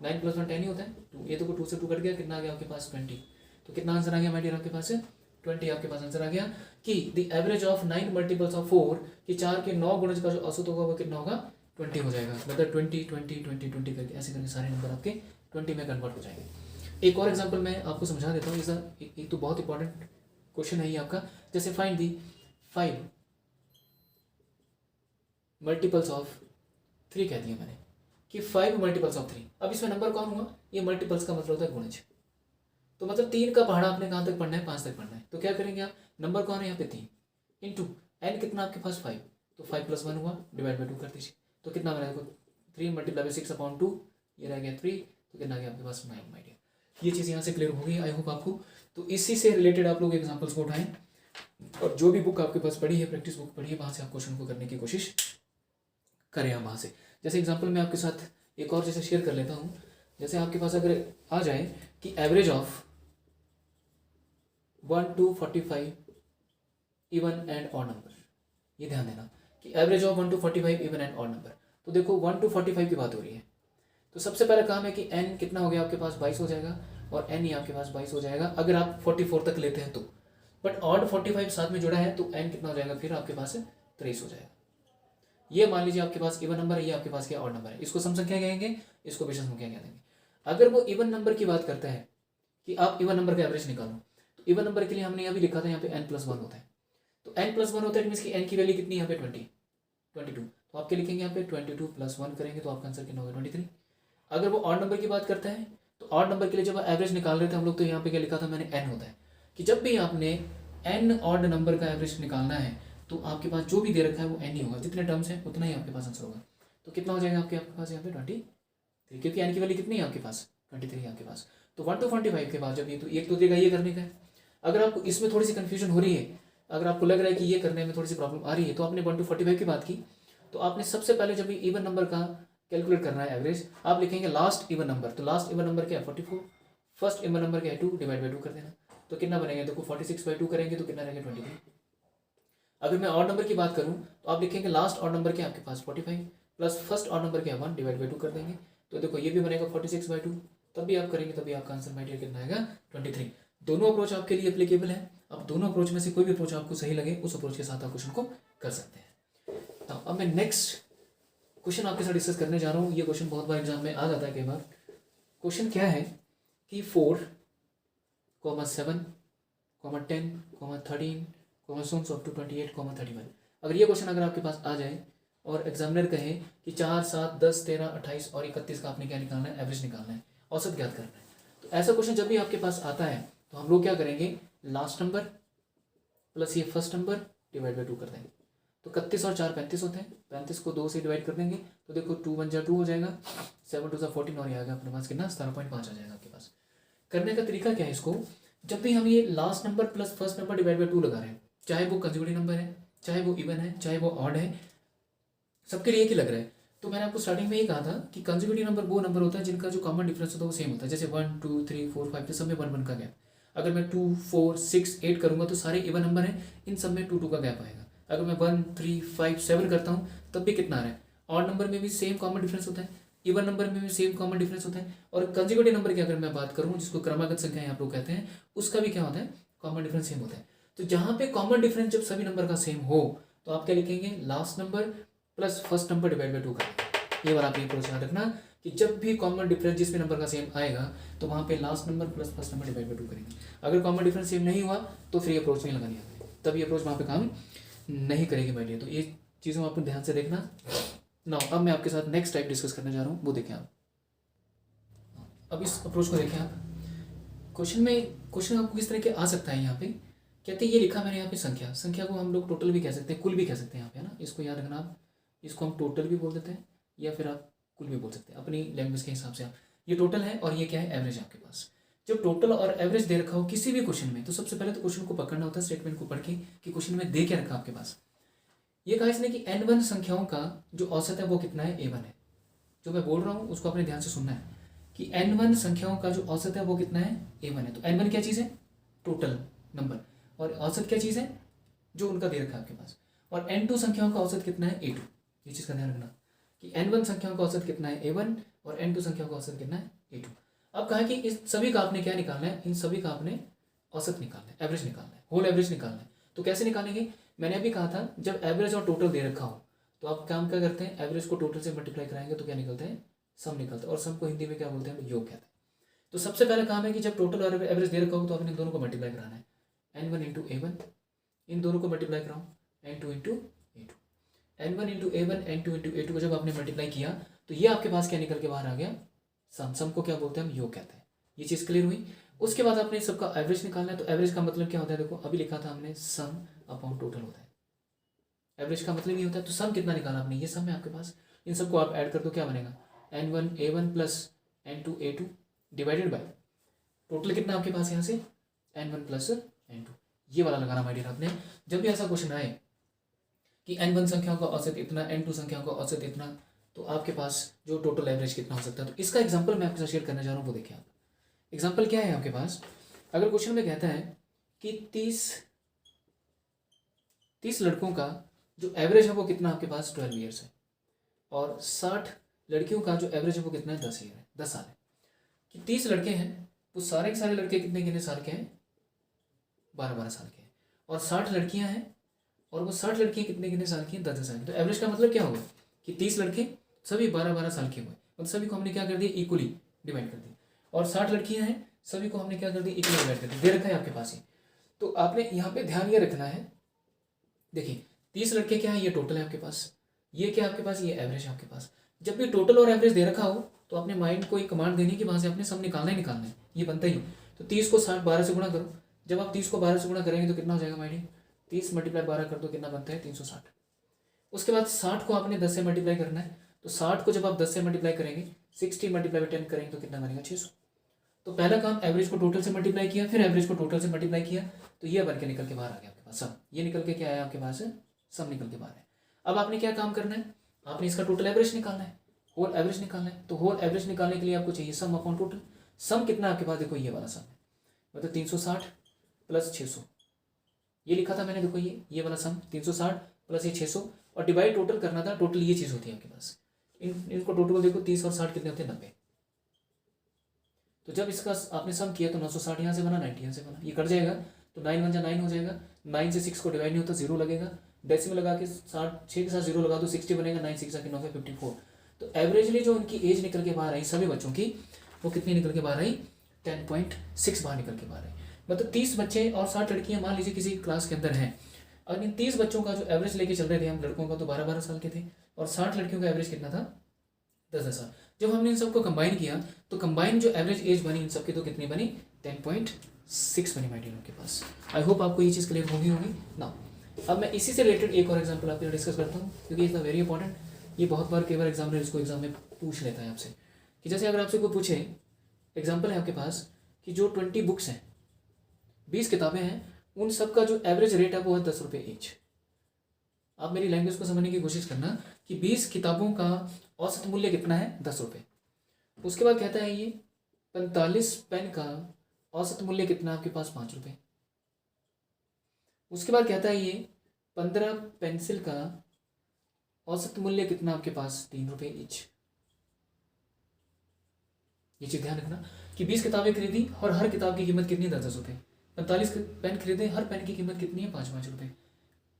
9 प्लस 1 10 ही होता है। 2, ये देखो 2 से 2 कट गया, कितना आ गया आपके पास 20। तो कितना आंसर आ गया माय डियर आपके पास 20 आपके पास आंसर आ गया कि the average of 9 multiples of 4, कि 4 के 9 गुणज का जो औसत होगा वो कितना होगा 20 हो जाएगा। मतलब 20 20 20 20 करके ऐसे करके सारे नंबर आपके 20 में कन्वर्ट हो जाएंगे। एक और एग्जांपल मैं आपको समझा देता हूँ। एक तो बहुत इंपॉर्टेंट क्वेश्चन है ये आपका। जैसे फाइंड दी 5 मल्टीपल्स ऑफ 3 कह दिया मैंने कि 5 मल्टीपल्स ऑफ 3। अब इसमें नंबर कौन हुआ, ये मल्टीपल्स का मतलब होता है गुणज। तो मतलब 3 का पहाड़ा आपने कहाँ तक पढ़ना है, 5 तक पढ़ना है। तो क्या करेंगे आप, नंबर कौन है यहाँ पे 3 इंटू एन कितना आपके पास 5, तो 5 प्लस 1 हुआ, डिवाइड बाई 2 कर दीजिए। तो कितना बना देखो 3 मल्टीप्लाई बाई 6/2, ये रह गया 3, तो कितना आ गया आपके पास 9 माय डियर। ये चीज़ यहाँ से क्लियर हो गई आई होप आपको। तो इसी से रिलेटेड आप लोग एग्जाम्पल्स को उठाएं और जो भी बुक आपके पास पढ़ी है, प्रैक्टिस बुक पढ़ी है, वहाँ से आप क्वेश्चन को करने की कोशिश करें आप वहाँ से। जैसे एग्जाम्पल मैं आपके साथ एक और जैसे शेयर कर लेता हूँ। जैसे आपके पास अगर आ जाए कि average of 1 to 45 even and odd number, ये ध्यान देना कि average of 1 to 45 even and odd number. तो देखो 1 to 45 की बात हो रही है, तो सबसे पहला काम है कि n कितना हो गया आपके पास 22 हो जाएगा, और n ही आपके पास 22 हो जाएगा अगर आप 44 तक लेते हैं तो। बट ऑड 45 साथ में जुड़ा है तो n कितना हो जाएगा फिर आपके पास 23 हो जाएगा। ये मान लीजिए आपके पास इवन नंबर है, ये आपके पास क्या ऑड नंबर है, इसको सम संख्या कहेंगे, इसको विषम संख्या कह देंगे। अगर वो इवन नंबर की बात करता है कि आप इवन नंबर का एवरेज निकालो, तो इवन नंबर के लिए हमने यहाँ भी लिखा था, यहाँ पे n प्लस 1 होता है। तो n प्लस 1 होता है मीन्स की n की वैल्यू कितनी यहाँ पे 22। तो आप क्या लिखेंगे यहाँ पे 22 प्लस 1 करेंगे तो आपका आंसर कितना होगा 23। अगर वो ऑड नंबर की बात करता है तो ऑड नंबर के लिए जब एवरेज निकाल रहे थे हम लोग, तो यहाँ पे क्या लिखा था मैंने n होता है, कि जब भी आपने n ऑड नंबर का एवरेज निकालना है तो आपके पास जो भी दे रखा है वो n ही होगा, जितने टर्म्स हैं उतना ही आपके पास आंसर होगा। तो कितना हो जाएगा आपके पास यहाँ पे 23, क्योंकि n की वैल्यू कितनी है आपके पास 23 आपके पास। तो 1 to 45 के बाद जब ये तो एक तो देगा ये करने का है। अगर आपको इसमें थोड़ी सी कन्फ्यूजन हो रही है, अगर आपको लग रहा है कि ये करने में थोड़ी सी प्रॉब्लम आ रही है, तो आपने 1 to 45 की बात की, तो आपने सबसे पहले जब भी इवन नंबर का कैलकुलेट करना है एवरेज, आप लिखेंगे लास्ट इवन नंबर। तो लास्ट इवन नंबर क्या है 44, फर्स्ट इवन नंबर क्या है 2, डिवाइड बाई 2 कर देना। तो कितना बनेगा देखो 46/2 करेंगे तो कितना रहेगा 23। अगर मैं ऑड नंबर की बात करूँ तो आप लिखेंगे लास्ट ऑड नंबर क्या है आपके पास 45 प्लस फर्स्ट ऑड नंबर क्या है 1, डिवाइड बाई 2 कर देंगे। तो देखो ये भी बनेगा 46/2, तब भी आप करेंगे तभी आपका आंसर माय डियर कितना आएगा 23। दोनों अप्रोच आपके लिए एप्लीकेबल है। अब दोनों अप्रोच में से कोई भी अप्रोच आपको सही लगे उस अप्रोच के साथ आप क्वेश्चन को कर सकते हैं। तो अब मैं नेक्स्ट क्वेश्चन आपके साथ डिस्कस करने जा रहा हूँ। ये क्वेश्चन बहुत बार एग्जाम में आ जाता है कई बार। क्वेश्चन क्या है कि 4, 7, 10, 13, so up to 28, 31। अगर ये क्वेश्चन अगर आपके पास आ जाए और एग्जामिनर कहे कि 4, 7, 10, 13, 28 और 31 का आपने क्या निकालना है, एवरेज निकालना है, औसत ज्ञात करना है। तो ऐसा क्वेश्चन जब भी आपके पास आता है तो हम लोग क्या करेंगे, लास्ट नंबर प्लस ये फर्स्ट नंबर डिवाइड बाई 2 कर देंगे। तो 31 और 4 35 होते हैं, 35 को 2 से डिवाइड कर देंगे तो देखो 2 1 जा 2 हो जाएगा, 7 2 जा 14 और ये आएगा अपने पास कितना 17.5 आ जाएगा आपके पास। करने का तरीका क्या है, इसको जब भी हम ये last number plus first number divide by 2 लगा रहे हैं, चाहे वो कंज्यूटिव नंबर है, चाहे वो इवन है, चाहे वो ऑड है, सबके लिए एक ही लग रहा है। तो मैंने आपको स्टार्टिंग में ही कहा था कि कंज्यूटिव नंबर वो नंबर होता है जिनका जो कॉमन डिफरेंस होता है वो सेम होता है। जैसे 1 2 3 4 5 सब में 1 1 का गैप। अगर मैं 2 4 6 8 करूंगा तो सारे इवन नंबर हैं, इन सब में 2 2 का गैप आएगा। अगर मैं 1 3 5 7 करता हूँ तब भी कितना आ रहा है, ऑड नंबर में भी सेम कॉमन डिफरेंस होता है, इवन नंबर में भी सेम कॉमन डिफरेंस होता है। और कंज्यूटिव नंबर की अगर मैं बात करूँ जिसको क्रमागत संख्या आप लोग कहते हैं, उसका भी क्या होता है, कॉमन डिफरेंस सेम होता है। तो जहाँ पे कॉमन डिफरेंस जब सभी नंबर का सेम हो तो आप क्या लिखेंगे, last number plus first number divide by 2 करेंगे। ये वाला आप प्रोसेस याद रखना कि जब भी कॉमन डिफरेंस जिस भी नंबर का सेम आएगा तो वहाँ पे last number plus first number divide by 2 करेंगे। अगर कॉमन डिफरेंस सेम नहीं हुआ तो फिर ये अप्रोच नहीं लगानी है, तब ये अप्रोच वहाँ पे काम नहीं करेगी भाई। तो ये चीज़ों आपको ध्यान से देखना ना। अब मैं आपके साथ नेक्स्ट टाइप डिस्कस करने जा रहा हूँ, वो देखें आप। अब इस अप्रोच को देखें आप। क्वेश्चन आपको किस तरह के आ सकता है, यहाँ पे कहते हैं ये लिखा मैंने यहाँ पे संख्या को हम लोग टोटल भी कह सकते हैं, कुल भी कह सकते हैं यहाँ पे, है ना। इसको याद रखना आप, इसको हम टोटल भी बोल देते हैं या फिर आप कुल भी बोल सकते हैं अपनी लैंग्वेज के हिसाब से। आप ये टोटल है और ये क्या है, एवरेज है आपके पास। जब टोटल और एवरेज दे रखा हो किसी भी क्वेश्चन में तो सबसे पहले तो क्वेश्चन को पकड़ना होता है, स्टेटमेंट को पढ़ के कि क्वेश्चन में दे क्या रखा आपके पास। ये कहा इसने कि n1 संख्याओं का जो औसत है वो कितना है, a1 है। जो मैं बोल रहा हूँ उसको अपने ध्यान से सुनना है कि n1 संख्याओं का जो औसत है वो कितना है, a1 है। तो n1 क्या चीज़ है, टोटल नंबर, और औसत क्या चीज़ है, जो उनका दे रखा है आपके पास। और n2 संख्याओं का औसत कितना है, a2। ये चीज़ का ध्यान रखना कि n1 संख्याओं का औसत कितना है, a1, और n2 संख्याओं का औसत कितना है, a2। अब कहा कि इस सभी का आपने क्या निकालना है, इन सभी का आपने औसत निकालना है, एवरेज निकालना है, होल एवरेज निकालना है। तो कैसे निकालेंगे, मैंने अभी कहा था जब एवरेज और टोटल दे रखा हो तो आप काम क्या करते हैं, एवरेज को टोटल से मल्टीप्लाई कराएंगे तो क्या निकलता है, सम निकलता है। और सम को हिंदी में क्या बोलते हैं, योग कहते हैं। तो सबसे पहला काम है कि जब टोटल और एवरेज दे रखा हो तो आपने इन दोनों को मल्टीप्लाई कराना है, n1 इंटू a1, इन दोनों को मल्टीप्लाई कराओ n2 into a2, n1 into a1 n2 into a2 को जब आपने मल्टीप्लाई किया तो ये आपके पास क्या निकल के बाहर आ गया, सम। सम को क्या बोलते हैं, हम योग कहते हैं। ये चीज़ क्लियर हुई। उसके बाद आपने सबका एवरेज निकालना है। तो एवरेज का मतलब क्या होता है, देखो अभी लिखा था हमने सम अपॉन टोटल होता है। एवरेज का मतलब ये होता है, तो सम कितना निकाला आपने, ये सम है आपके पास। इन सबको आप ऐड कर दो, क्या बनेगा, n1 a1 plus n2 a2 divided by total कितना आपके पास यहाँ से, n1 प्लस n2। ये वाला लगाना माय डियर आपने। जब भी ऐसा क्वेश्चन आए कि n1 संख्याओं का औसत इतना, n2 संख्याओं का औसत इतना, तो आपके पास जो टोटल एवरेज कितना हो सकता है। तो इसका एग्जाम्पल मैं आपके साथ शेयर करने जा रहा हूँ, वो देखिए आप। एग्जाम्पल क्या है आपके पास, अगर क्वेश्चन में कहता है कि 30 लड़कों का जो एवरेज है वो कितना आपके पास 12 ईयर्स है, और 60 लड़कियों का जो एवरेज है वो कितना है 10 ईयर है, 10 साल है। कि 30 लड़के हैं वो सारे के सारे लड़के कितने कितने साल के हैं, 12 साल के हैं। और 60 लड़कियां हैं और वो 60 लड़कियां कितने कितने साल की हैं, 10 साल की। तो एवरेज का मतलब क्या होगा कि 30 लड़के सभी 12 साल के हुए, और सभी को हमने क्या कर दिया, इक्वली डिवाइड कर दिया। और 60 लड़कियां हैं, सभी को हमने क्या कर दिया, इक्वली डिवाइड कर दिया। दे रखा है आपके पास ही। तो आपने यहाँ पे ध्यान ये रखना है, देखिए 30 लड़के क्या है, ये टोटल है आपके पास, ये क्या आपके पास, ये एवरेज है आपके पास। जब भी टोटल और एवरेज दे रखा हो तो अपने माइंड को एक कमांड देनी कि वहाँ से आपने सब निकालना ही निकालना है, ये बनता ही। तो 30 को 60 12 से गुणा करो। जब आप 30 को 12 से गुणा करेंगे तो कितना हो जाएगा माइंड, 30 मल्टीप्लाई 12 कर दो, कितना बनता है 360। उसके बाद 60 को आपने 10 से मल्टीप्लाई करना है। तो 60 को जब आप 10 से मल्टीप्लाई करेंगे, 60 मल्टीप्लाई 10 करेंगे तो कितना बनेगा 600। तो पहला काम एवरेज को टोटल से मल्टीप्लाई किया, फिर एवरेज को टोटल से मल्टीप्लाई किया, तो ये बन के निकल के बाहर आ गया आपके पास सम। ये निकल के क्या है आपके पास, सम निकल के बाहर है। अब आपने क्या काम करना है, आपने इसका टोटल एवरेज निकालना है, होल एवरेज निकालना है। तो होल एवरेज निकालने के लिए आपको चाहिए सम अपॉन टोटल। सम कितना है आपके पास, देखो ये वाला सम है, मतलब 360 प्लस 600, ये लिखा था मैंने, देखो ये वाला सम 360 प्लस ये 600, और डिवाइड टोटल करना था। टोटल ये चीज़ होती है आपके पास, इनको टोटल देखो 30 और 60 कितने होते हैं, 90। तो जब इसका आपने सम किया तो 960 यहाँ से बना, 90 यहाँ से बना, ये कट जाएगा तो 9 1 जा 9 हो जाएगा। 9 से 6 को डिवाइड नहीं होता, 0 लगेगा, डेसिमल लगा के 6 के साथ 0 लगा दो, 60 बनेगा, 9 6 9 54। तो एवरेजली जो उनकी एज निकल के बाहर आई सभी बच्चों की, वो कितनी निकल के बाहर आई, 10.6 बाहर निकल के बाहर आई। मतलब 30 बच्चे और 60 लड़कियां मान लीजिए किसी क्लास के अंदर हैं, और इन 30 बच्चों का जो एवरेज लेके चल रहे थे हम, लड़कों का तो 12-12 साल के थे, और 60 लड़कियों का एवरेज कितना था, 10-10 साल। जब हमने इन सबको कंबाइन किया तो कंबाइन जो एवरेज एज बनी इन सबकी, तो कितनी बनी, 10.6 बनी माय डियर के पास। आई होप आपको ये चीज़ क्लियर होगी ना। अब मैं इसी से रिलेटेड एक और एग्जाम्पल आपके डिस्कस करता हूँ, क्योंकि इतना वेरी इंपॉर्टेंट, ये बहुत बार कई बार एग्जामिनर इसको एग्जाम में पूछ लेता है आपसे, कि जैसे अगर आपसे कोई पूछे, एग्जाम्पल है आपके पास कि जो 20 बुक्स हैं, 20 किताबें हैं, उन सब का जो एवरेज रेट है वो है 10 रुपये ईच। आप मेरी लैंग्वेज को समझने की कोशिश करना कि 20 किताबों का औसत मूल्य कितना है, 10 रुपये। उसके बाद कहता है ये 45 पेन का औसत मूल्य कितना आपके पास, 5 रुपये। उसके बाद कहता है ये 15 पेंसिल का औसत मूल्य कितना आपके पास, 3 रुपये ईच। ये चीज़ ध्यान रखना कि 20 किताबें खरीदी और हर किताब की कीमत कितनी है, 10-10 रुपये। 45 पेन खरीदे, हर पेन की कीमत कितनी है, 5-5 रुपये।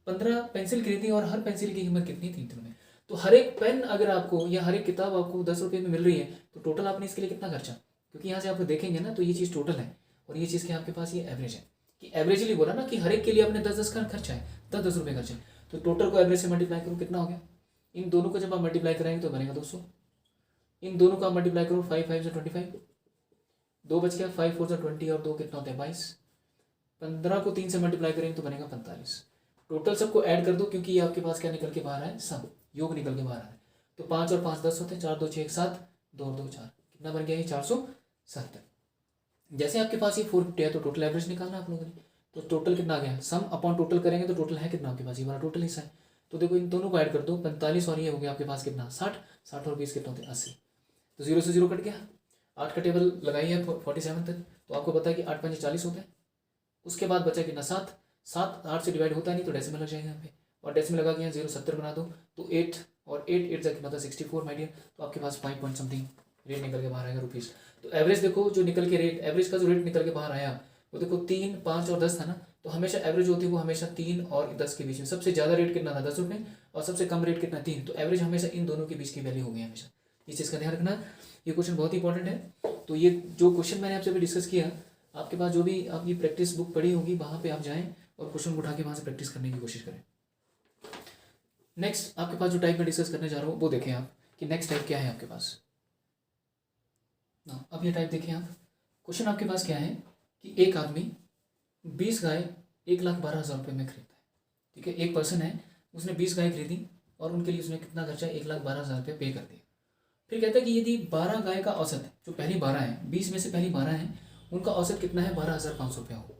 15 पेंसिल खरीदी और हर पेंसिल की कीमत कितनी है, 3 रुपये। तो हर एक पेन अगर आपको या हर एक किताब आपको 10 रुपये में मिल रही है, तो टोटल आपने इसके लिए कितना खर्चा, क्योंकि यहाँ से आप देखेंगे ना तो ये चीज़ टोटल है, और ये चीज़ क्या आपके पास ये एवरेज है, कि एवरेजली बोला ना कि हर एक के लिए आपने 10-10 का खर्चा है, 10-10 रुपये खर्चा है। तो टोटल को एवरेज से मल्टीप्लाई करो, कितना हो गया, इन दोनों को जब आप मल्टीप्लाई कराएंगे तो बनेगा 200। इन दोनों का मल्टीप्लाई करो, 5 5 से 25, 2 बच गया, 5 4 से 20 और 2 कितना होता है, 22। 15 को 3 से मल्टीप्लाई करेंगे तो बनेगा 45। टोटल सबको ऐड कर दो, क्योंकि ये आपके पास क्या निकल के बाहर है, सम, योग निकल के बाहर है। तो 5 और 5 10 होते हैं, 4 2 6 7, 2 और 2 4, कितना बन गया ये, 470। जैसे आपके पास ये 450 है तो टोटल एवरेज निकालना आप लोगों ने, तो टोटल कितना आ गया, सम अपॉन टोटल करेंगे तो टोटल है कितना आपके पास, ये वाला टोटल हिस्सा है। तो देखो इन दोनों को ऐड कर दो, 45 और ये हो गया आपके पास कितना, 60, 60 और 20 कितना होते हैं, 80। तो 0 से 0 कट गया, 8 का टेबल लगाई है 47 तक, तो आपको पता है कि 8 5 40 होता है। उसके बाद बचा कितना, 7, 7 8 से डिवाइड होता नहीं तो डेसिमल लग जाएगा यहाँ पे, और डेसिमल लगा के यहाँ 0 70 बना दो, तो 8 और 8 8 कितना था, 64 माय डियर। तो आपके पास 5 पॉइंट समथिंग रेट निकल के बाहर आएगा रुपीज़। तो एवरेज देखो जो निकल के रेट, एवरेज का जो रेट निकल के बाहर आया वो देखो 3 5 और 10 था ना, तो हमेशा एवरेज होती है वो हमेशा 3 और 10 के बीच में। सबसे ज़्यादा रेट कितना था, 10 रुपये, और सबसे कम रेट कितना, 3। तो एवरेज हमेशा इन दोनों के बीच की वैल्यू होगी हमेशा, इस चीज़ का ध्यान रखना। ये क्वेश्चन बहुत इंपॉर्टेंट है। तो ये जो क्वेश्चन मैंने आपसे अभी डिस्कस किया, आपके पास जो भी आपकी प्रैक्टिस बुक पढ़ी होगी वहाँ पे आप जाएं और क्वेश्चन उठा के वहाँ से प्रैक्टिस करने की कोशिश करें। नेक्स्ट आपके पास जो टाइप में डिस्कस करने जा रहा हूँ वो देखें आप कि नेक्स्ट टाइप क्या है आपके पास ना। अब ये टाइप देखें आप, क्वेश्चन आपके पास क्या है कि एक आदमी 20 गाय 1,12,000 रुपये में खरीदता है। ठीक है, एक पर्सन है, उसने 20 गाय खरीदी और उनके लिए उसने कितना खर्चा, 1,12,000 रुपये पे कर दिया। फिर कहता है कि यदि 12 गाय का औसत है, जो पहली 12 है, 20 में से पहली 12 है, उनका औसत कितना है, 12,500 रुपया हो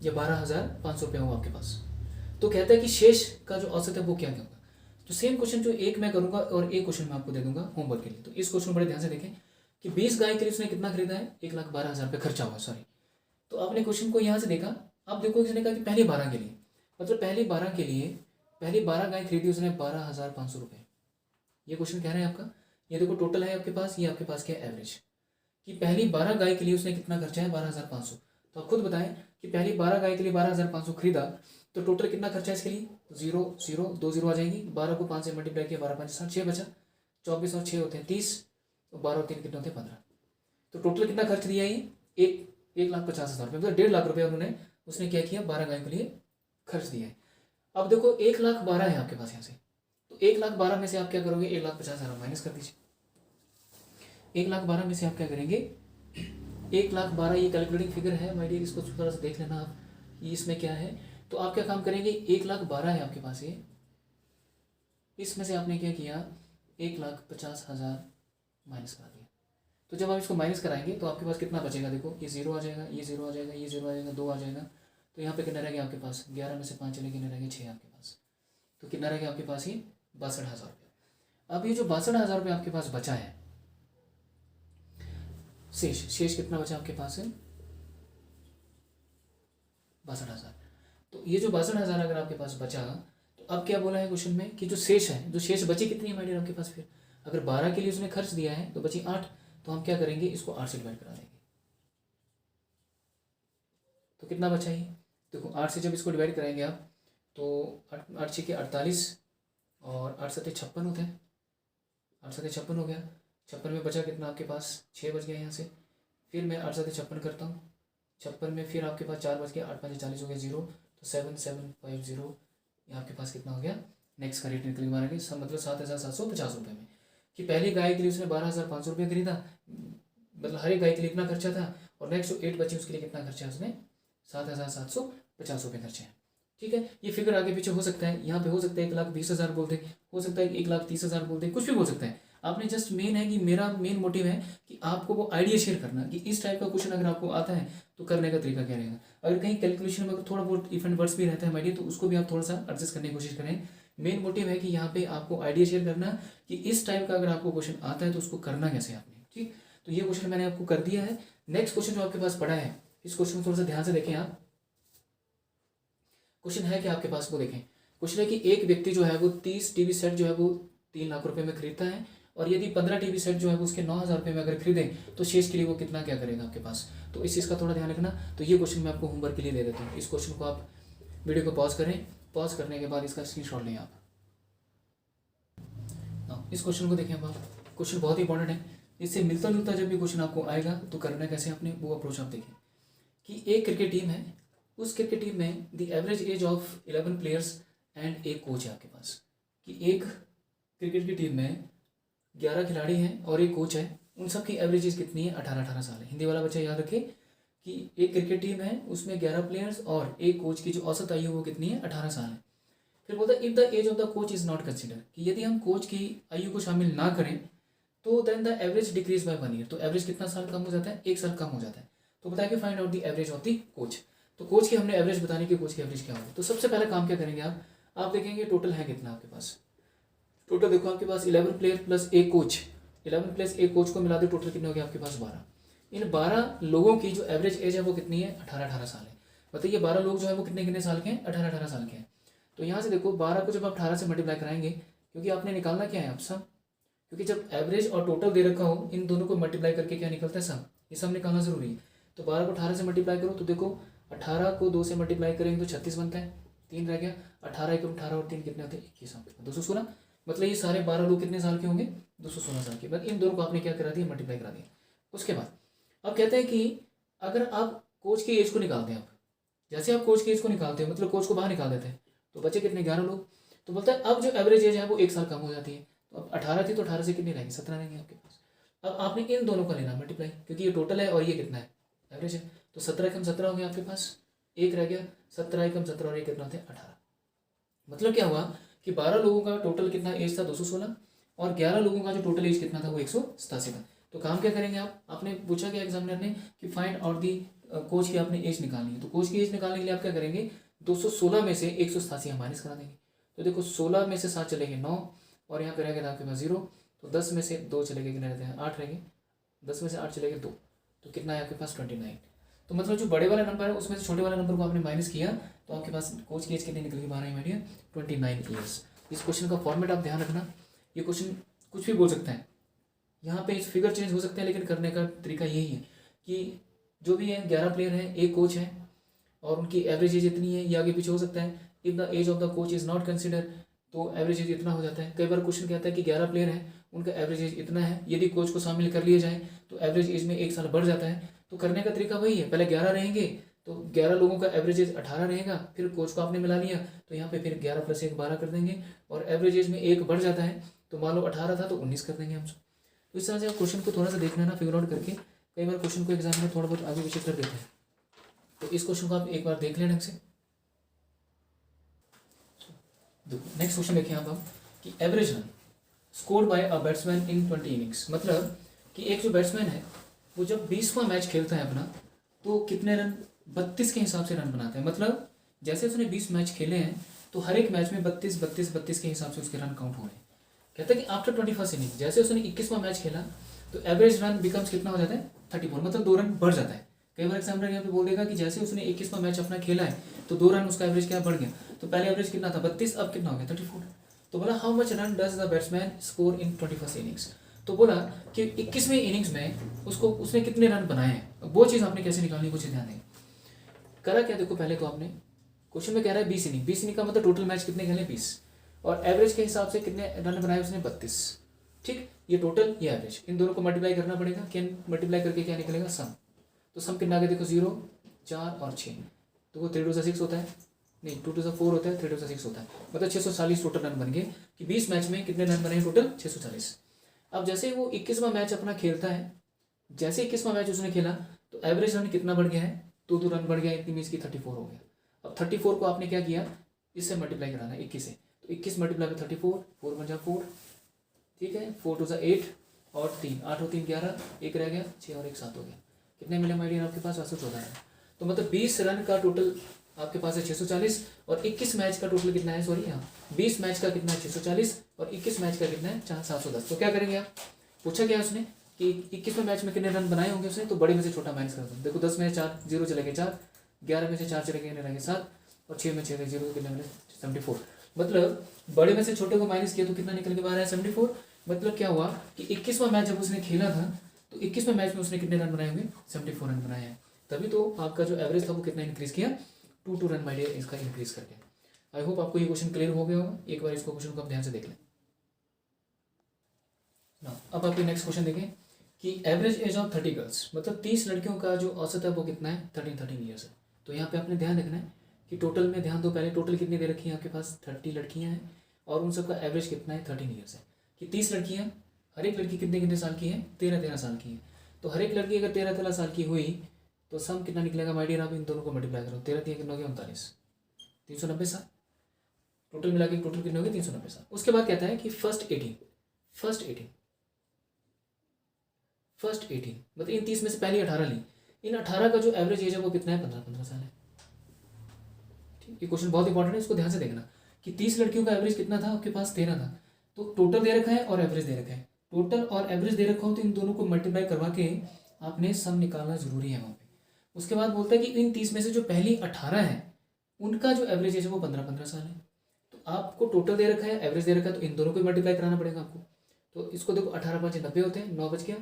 या 12,500 रुपया हो आपके पास, तो कहता है कि शेष का जो औसत है वो क्या क्या होगा। तो सेम क्वेश्चन जो एक मैं करूंगा और एक क्वेश्चन मैं आपको दे दूंगा होमवर्क के लिए। तो इस क्वेश्चन बड़े ध्यान से देखें कि 20 गाय के लिए उसने कितना खरीदा है, 1,12,000 रुपये खर्चा हुआ, सॉरी। तो आपने क्वेश्चन को यहाँ से देखा, अब देखो इसने कहा कि पहली 12 के लिए, मतलब पहली 12 के लिए पहली 12 गाय खरीदी उसने 12,500 रुपये। ये क्वेश्चन कह रहे हैं आपका, ये देखो टोटल है आपके पास, ये आपके पास क्या है एवरेज, कि पहली 12 गाय के लिए उसने कितना खर्चा है, 12,500। तो आप खुद बताएं कि पहली 12 गाय के लिए 12,500 खरीदा, तो टोटल कितना खर्चा है इसके लिए, 0 0 2 0 आ जाएगी। 12 को 5 से मल्टीप्लाई किया, 12 5 60, 6 बचा, 24 और 6 होते हैं 30, तो 12 और 3 कितने होते हैं, 15। तो टोटल कितना खर्च दिया ये, 1,50,000 रुपये, मतलब 1,50,000 रुपये उन्होंने, उसने क्या किया, 12 गाय के लिए खर्च दिया है। अब देखो 1,12,000 है आपके पास यहाँ से, तो 1,12,000 में से आप क्या करोगे, 1,50,000 माइनस कर दीजिए। 1,12,000 में से आप क्या करेंगे, 1,12,000 ये कैलकुलेटिंग फिगर है माय डियर, इसको थोड़ा सा देख लेना आप, ये इसमें क्या है। तो आप क्या काम करेंगे, 1,12,000 है आपके पास ये, इसमें से आपने क्या किया, 1,50,000 माइनस करा दिया। तो जब आप इसको माइनस कराएंगे तो आपके पास कितना बचेगा, देखो ये 0 आ जाएगा, ये 0 आ जाएगा, ये 0 आ जाएगा, 2 आ जाएगा। तो यहाँ पे कितना रह गया आपके पास, 11 में से 5 चले, कितने रह गए, 6 आपके पास। तो कितना रह गया आपके पास, ये 62,000 रुपया। अब ये जो 62,000 रुपया आपके पास बचा है, शेष कितना बचा आपके पास है? 62,000। तो ये जो 62,000 अगर आपके पास बचा, तो अब क्या बोला है क्वेश्चन में कि जो शेष है, जो शेष बची कितनी है माइडियर आपके पास? फिर अगर 12 के लिए उसने खर्च दिया है तो बची 8, तो हम क्या करेंगे, इसको 8 से डिवाइड करा देंगे। तो कितना बचा ये? देखो 8 से जब इसको डिवाइड कराएंगे आप, तो 8 6 के 48 और 8 7 56 होते हैं। 8 7 56 हो गया। 56 में बचा कितना आपके पास? 6 बच गया यहाँ से। फिर मैं 8 7 56 करता हूँ। 56 में फिर आपके पास 4 बच गया, 8 5 40 हो गया 0, तो 7750 ये आपके पास कितना हो गया? नेक्स्ट का रेट निकल के मारेंगे सब, मतलब 7,750 रुपये में। कि पहली गाय के लिए उसने 12,500 रुपये खरीदा, मतलब हर एक गाय के लिए इतना खर्चा था, और नेक्स्ट जो 8 बची उसके लिए कितना खर्चा है उसने? 7,750 रुपये खर्चे हैं। ठीक है, ये फिगर आगे पीछे हो सकता है, यहाँ पे हो सकता है 1,20,000 बोल दे, हो सकता है 1,30,000 बोल दे, कुछ भी बोल सकता है। आपने जस्ट मेन है कि मेरा मेन मोटिव है कि आपको वो आइडिया शेयर करना कि इस टाइप का क्वेश्चन अगर आपको आता है तो करने का तरीका क्या रहेगा। अगर कहीं कैलकुलेशन में थोड़ा बहुत इफ एंड वर्ड्स भी रहता है माइडिया, तो उसको भी आप थोड़ा सा एडजस्ट करने की कोशिश करें। मेन मोटिव है कि यहाँ पे आपको आइडिया शेयर करना कि इस टाइप का अगर आपको क्वेश्चन आता है तो उसको करना कैसे आपने। ठीक, तो ये क्वेश्चन मैंने आपको कर दिया है। नेक्स्ट क्वेश्चन जो आपके पास पड़ा है, इस क्वेश्चन को थोड़ा सा ध्यान से देखें आप। क्वेश्चन है कि आपके पास, वो देखें, क्वेश्चन है कि एक व्यक्ति जो है वो 30 टीवी सेट जो है वो 3 लाख रुपए में खरीदता है, और यदि 15 टीवी सेट जो है वो उसके 9,000 रुपये में अगर खरीदें तो शेष के लिए वो कितना क्या करेगा आपके पास। तो इस चीज़ का थोड़ा ध्यान रखना। तो ये क्वेश्चन मैं आपको होमवर्क के लिए दे देता हूँ। इस क्वेश्चन को आप वीडियो को पॉज करें, पॉज करने के बाद इसका स्क्रीनशॉट लें आप। इस क्वेश्चन को देखें आप, क्वेश्चन बहुत ही इंपॉर्टेंट है। इससे मिलता जुलता जब भी क्वेश्चन आपको आएगा तो करना कैसे आपने, वो अप्रोच आप देखें। कि एक क्रिकेट टीम है, उस क्रिकेट टीम में the average age of 11 players and एक कोच है आपके पास। कि एक क्रिकेट की टीम में 11 खिलाड़ी हैं और एक कोच है, उन सब की एवरेज एज कितनी है? 18 साल है। हिंदी वाला बच्चा याद रखे कि एक क्रिकेट टीम है, उसमें 11 प्लेयर्स और एक कोच की जो औसत आयु वो कितनी है? 18 साल है। फिर बोलता है if the age of the coach is not consider, कि यदि हम कोच की आयु को शामिल ना करें तो then the average decrease by 1 year. तो एवरेज कितना साल कम हो जाता है? 1 साल कम हो जाता है। तो बताया कि find out the average of the coach. तो कोच की हमने एवरेज बतानी कि कोच की एवरेज क्या होगी। तो सबसे पहले काम क्या करेंगे आप देखेंगे टोटल है कितना आपके पास। टोटल देखो आपके पास 11 प्लेयर प्लस एक कोच, 11 प्लस एक कोच को मिला दो, टोटल कितने हो गए आपके पास? 12। इन 12 लोगों की जो एवरेज एज है वो कितनी है? 18 साल है। बताइए 12 लोग जो है वो कितने कितने साल के हैं? 18 साल के हैं। तो यहाँ से देखो 12 को जब आप 18 से मल्टीप्लाई कराएंगे, क्योंकि आपने निकालना क्या है आप सम, क्योंकि जब एवरेज और टोटल दे रखा हो इन दोनों को मल्टीप्लाई करके क्या निकलता है? सम। ये सम निकालना जरूरी है। तो 12 को 18 से मल्टीप्लाई करो तो देखो 18 को 2 से मल्टीप्लाई करेंगे तो 36 बनता है, 3 रह गया। 18 एक 18 और 3 कितने होते हैं? 21 आपके पास 216। मतलब ये सारे 12 लोग कितने साल के होंगे? 216 साल के। बाद इन दोनों को आपने क्या करा दिया? मल्टीप्लाई करा दिया। उसके बाद अब कहते हैं कि अगर आप कोच की एज को निकालते हैं, आप जैसे आप कोच की एज को निकालते हैं, मतलब कोच को बाहर निकाल देते हैं, तो बचे कितने? 11 लोग। तो बोलता है अब जो एवरेज एज है वो 1 साल कम हो जाती है। तो अब 18 थी तो 18 से कितनी रहेंगे? 17 रहेंगे आपके पास। अब आपने इन दोनों का लेना मल्टीप्लाई, क्योंकि ये टोटल है और ये कितना है? एवरेज है। तो 17 कम 17 हो गया आपके पास, एक रह गया। 17 कम 17 और एक कितना होते हैं? 18। मतलब क्या हुआ कि 12 लोगों का टोटल कितना एज था? 216, और 11 लोगों का जो टोटल एज कितना था? वो 187 था। तो काम क्या करेंगे आप, आपने पूछा क्या एग्जामिनर ने कि फाइंड आउट दी कोच की आपने एज निकालनी है। तो कोच की एज निकालने के लिए आप क्या करेंगे? 216 में से 187 हम माइनस करा देंगे। तो देखो 16 में से 7 चलेंगे 9, और यहाँ पे रहेगा आपके पास 0। तो 10 में से 2 चलेंगे, कितने रहते हैं? 8 रहेंगे। 10 में से 8 चलेंगे 2, तो कितना है आपके पास? 29। तो मतलब जो बड़े वाला नंबर है उसमें से छोटे वाले नंबर को आपने माइनस किया, तो आपके पास कोच की एज कितनी निकल के बाहर आई माइडिया? 29 ईयर्स। इस क्वेश्चन का फॉर्मेट आप ध्यान रखना। ये क्वेश्चन कुछ भी बोल सकता है, यहाँ पे फिगर चेंज हो सकते हैं, लेकिन करने का तरीका यही है कि जो भी है 11 प्लेयर हैं, एक कोच है, और उनकी एवरेज एज इतनी है, ये आगे पीछे हो सकता है। If the age of the coach is not consider, तो एवरेज एज इतना हो जाता है। कई बार क्वेश्चन कहता है कि 11 प्लेयर हैं, उनका एवरेज एज इतना है, यदि कोच को शामिल कर लिया जाए तो एवरेज एज में 1 साल बढ़ जाता है। तो करने का तरीका वही है, पहले 11 रहेंगे तो 11 लोगों का एवरेज एज 18 रहेगा, फिर कोच को आपने मिला लिया तो यहाँ पे फिर 11 + 1 12 कर देंगे, और एवरेज एज में 1 बढ़ जाता है, तो मान लो 18 था तो 19 कर देंगे हम। तो इस तरह से आप क्वेश्चन को थोड़ा सा देखना है ना, फिगर आउट करके। कई बार क्वेश्चन को एग्जाम में थोड़ा बहुत आगे पीछे कर देते हैं, तो इस क्वेश्चन को आप एक बार देख लेना से। नेक्स्ट क्वेश्चन देखिए आप कि average run scored by a batsman in 20 innings. मतलब कि एक जो बैट्समैन है वो जब 20वां मैच खेलता है अपना, तो कितने रन? 32 के हिसाब से रन बनाता है। मतलब जैसे उसने 20 मैच खेले हैं तो हर एक मैच में 32 के हिसाब से उसके रन काउंट हो रहे हैं। कहता है कि आफ्टर 21st इनिंग, जैसे उसने 21वां मैच खेला तो एवरेज रन बिकम्स कितना हो जाता है 34, मतलब 2 रन बढ़ जाता है। कई बार एग्जामिनर यहाँ पे बोल देगा कि जैसे उसने 21वां मैच अपना खेला है तो 2 रन उसका एवरेज क्या बढ़ गया, तो पहले एवरेज कितना था 32, अब कितना हो गया 34। तो बोला how much run does the batsman score in 21st innings, तो बोला कि 21वीं इनिंग्स में उसने कितने रन बनाए हैं। वो चीज़ आपने कैसे निकालनी, कुछ ध्यान दें। करा क्या, देखो पहले तो आपने क्वेश्चन में कह रहा है 20 इनिंग, 20 इनिंग का मतलब टोटल मैच कितने खेले 20, और एवरेज के हिसाब से कितने रन बनाए उसने 32। ठीक, ये टोटल ये एवरेज, इन दोनों को मल्टीप्लाई करना पड़ेगा। क्या मल्टीप्लाई करके क्या निकलेगा सम, तो सम कितना आ गया देखो 0, 4 और 6, तो वो 3 2 6 होता है, नहीं 2 2 4 होता है, 3 2 6 होता है, मतलब 640 टोटल रन बन गए। कि 20 मैच में कितने रन बने टोटल 640। अब जैसे वो 21वां मैच अपना खेलता है, जैसे 21वां मैच उसने खेला तो एवरेज रन कितना बढ़ गया है, 2 रन बढ़ गया, इतनी मीन्स की 34 हो गया। अब 34 को आपने क्या किया, इससे मल्टीप्लाई कराना है 21 से, तो 21 मल्टीप्लाई में 34, 4 1 4, ठीक है, 4 2 8 और 3, 8 और 3 11, एक रह गया, 6 और 1 7 हो गया। कितने मिले माय डियर आपके पास 814 रन। तो मतलब 20 रन का टोटल आपके पास है 640, और 21 मैच का टोटल कितना है, सॉरी यहाँ 20 मैच का कितना है 640, और 21 मैच का कितना है 710। तो क्या करेंगे आप, पूछा गया उसने कि 21वें मैच में कितने रन बनाए होंगे उसने, तो बड़े में से छोटा माइनस कर दो। देखो 10 में से 4 0 चले गए 4, 11 में से 4 चले गए रहेंगे 7, और 6 में 6 गए 0, कितने मिले 74। मतलब बड़े में से छोटे को माइनस किया तो कितना निकल के बाहर है 74। मतलब क्या हुआ कि 21वां मैच जब उसने खेला था तो 21वें मैच में उसने कितने रन बनाए होंगे 74 रन बनाए हैं। तभी तो आपका जो एवरेज था वो कितना इंक्रीज किया 2 रन माय डियर इसका इंक्रीज करके। आई होप आपको ये क्वेश्चन क्लियर हो गया होगा। एक बार इसको क्वेश्चन को आप ध्यान से देख लें ना। अब आप नेक्स्ट क्वेश्चन देखें कि एवरेज एज ऑफ 30 गर्ल्स, मतलब 30 लड़कियों का जो औसत है वो कितना है 13 ईयर्स है। तो यहाँ पे आपने ध्यान रखना है कि टोटल में ध्यान दो, पहले टोटल कितनी दे रखी है आपके पास 30 लड़कियाँ हैं, और उन सबका एवरेज कितना है 13 ईयर्स है। कि 30 लड़कियाँ, हर एक लड़की कितने कितने साल की है 13 साल की है। तो हर एक लड़की अगर 13 साल की हुई तो सम कितना निकलेगा माय डियर, आप इन दोनों को मल्टीप्लाई करो, 13 कितना हो गया 39, 390 साल टोटल मिला के, टोटल कितने हो गए 390 साल। उसके बाद कहता है कि फर्स्ट 18 मतलब इन 30 में से पहली 18 ली, इन 18 का जो एवरेज एज है वो कितना है 15 साल है। ठीक, ये क्वेश्चन बहुत इंपॉर्टेंट है, इसको ध्यान से देखना कि 30 लड़कियों का एवरेज कितना था आपके पास 13 था। तो टोटल दे रखा है और एवरेज दे रखा है, टोटल और एवरेज दे रखा हो तो इन दोनों को मल्टीप्लाई करवा के आपने सम निकालना जरूरी है वहाँ पे। उसके बाद बोलता है कि इन 30 में से जो पहली 18 है उनका जो एवरेज एज है वो 15 साल है। तो आपको टोटल दे रखा है, एवरेज दे रखा है, तो इन दोनों को मल्टीप्लाई कराना पड़ेगा आपको। तो इसको देखो 18 5 90 होते हैं, 9 बच गया,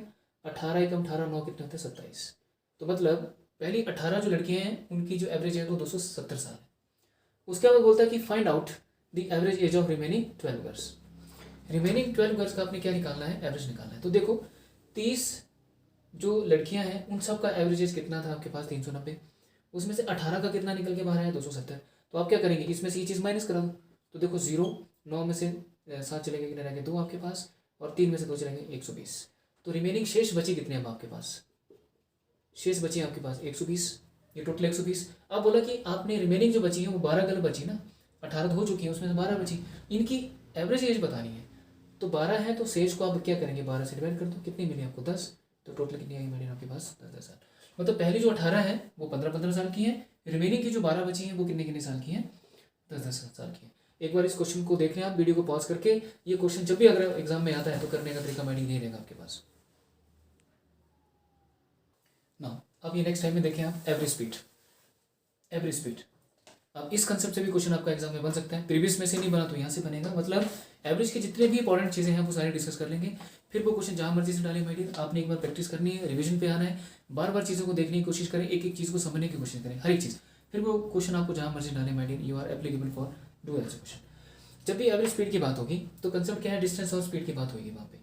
18 एकम 18 9 कितने होते हैं 27। तो मतलब पहली 18 जो लड़कियां हैं उनकी जो एवरेज है वो 270 साल है। उसके बाद बोलता है कि find out the average age of remaining 12 girls. Remaining 12 girls का आपने क्या निकालना है, एवरेज निकालना है। तो देखो 30 जो लड़कियां हैं उन सब का एवरेज एज कितना था आपके पास 390, उसमें से 18 का कितना निकल के बाहर है 270। तो आप क्या करेंगे, इसमें से ये चीज़ माइनस करा दो। तो देखो 0, 9 में से 7 चले गए, कितने रह गए 2 आपके पास, और 3 में से 2 चले गए 120। तो रिमेनिंग शेष बची कितने अब आपके पास, शेष बची आपके पास 120, ये टोटल 120। अब बोला कि आपने रिमेनिंग जो बची है वो 12 गर्ल बची ना, 18 हो चुकी है उसमें से 12 बची, इनकी एवरेज एज बतानी है। तो 12 है तो शेष को आप क्या करेंगे 12 से डिवाइड कर दो, कितनी मिली आपको 10। तो टोटल कितनी आई मैंने आपके पास 10 साल। मतलब पहली जो 18 है वो 15 साल की है, रिमेनिंग की जो 12 बची है वो कितने साल की है 10 साल की है। एक बार इस क्वेश्चन को देख लें आप वीडियो को पॉज करके। ये क्वेश्चन जब भी अगर एग्जाम में आता है तो करने का तरीका मैंने नहीं रहेगा आपके पास ना। अब ये नेक्स्ट टाइम में देखें आप एवरेज स्पीड। अब इस कंसेप्ट से भी क्वेश्चन आपका एग्जाम में बन सकता है, प्रीवियस में से नहीं बना तो यहाँ से बनेगा। मतलब एवरेज की जितने भी इंपॉर्टेंट चीज़ें हैं वो सारे डिस्कस कर लेंगे, फिर वो क्वेश्चन जहाँ मर्जी से डालें माय डियर। आपने एक बार प्रैक्टिस करनी है, रिवीजन पे आना है, बार बार चीज़ों को देखने की कोशिश करें, एक एक चीज़ को समझने की कोशिश करें, हर एक चीज़, फिर वो क्वेश्चन आपको जहाँ मर्जी डालें my dear, you are applicable for do age question. जब भी एवरेज स्पीड की बात होगी तो कंसेप्ट क्या है, डिस्टेंस और स्पीड की बात होगी वहाँ पे।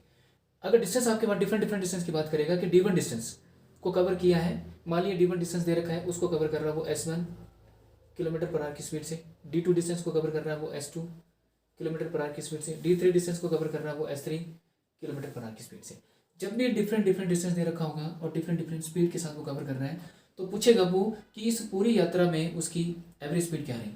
अगर डिस्टेंस आपके पास डिफरेंट डिस्टेंस की बात करेगा कि D1 डिस्टेंस को कवर किया है, मान लिया D1 डिस्टेंस दे रखा है, उसको कवर कर रहा है वो S1 किलोमीटर पर आवर की स्पीड से, D2 डिस्टेंस को कवर कर रहा है वो S2 किलोमीटर पर आवर की स्पीड से, D3 डिस्टेंस को कवर कर रहा है वो S3 किलोमीटर पर आवर की स्पीड से। जब भी डिफरेंट डिस्टेंस दे रखा होगा और डिफरेंट स्पीड के साथ वो कवर कर रहा है तो पूछेगा वो कि इस पूरी यात्रा में उसकी एवरेज स्पीड क्या रही।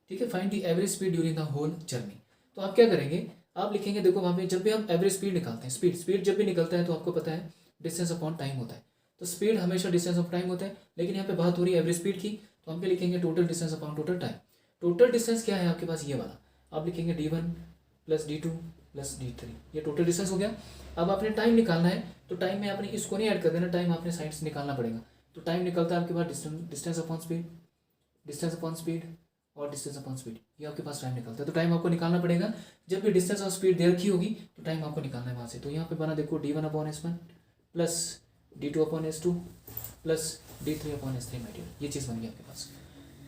ठीक है, find the average speed during the whole journey. तो आप क्या करेंगे, आप लिखेंगे, देखो वहाँ पे जब भी हम एवरेज स्पीड निकालते हैं, स्पीड जब भी निकलता है तो आपको पता है डिस्टेंस अपॉन टाइम होता है। तो स्पीड हमेशा डिस्टेंस ऑफ टाइम होता है, लेकिन यहाँ पे बात हो रही है एवरेज स्पीड की, तो हम क्या लिखेंगे total distance upon total time. Total distance क्या है आपके पास, ये वाला आप लिखेंगे d1 plus d2 plus d3, ये टोटल डिस्टेंस हो गया। अब आपने टाइम निकालना है, तो टाइम में आपने इसको नहीं ऐड कर देना, टाइम आपने साइड से निकालना पड़ेगा। तो टाइम निकलता है आपके पास distance upon speed, distance upon speed और डिस्टेंस अपॉन स्पीड, ये आपके पास टाइम निकलता है। तो टाइम आपको निकालना पड़ेगा, जब भी डिस्टेंस और स्पीड दे रखी होगी तो टाइम आपको निकालना है वहाँ से। तो यहाँ पे बना देखो d1 upon s1 plus d2 upon s2 plus d3 upon s3 my dear, ये चीज़ बन गई आपके पास।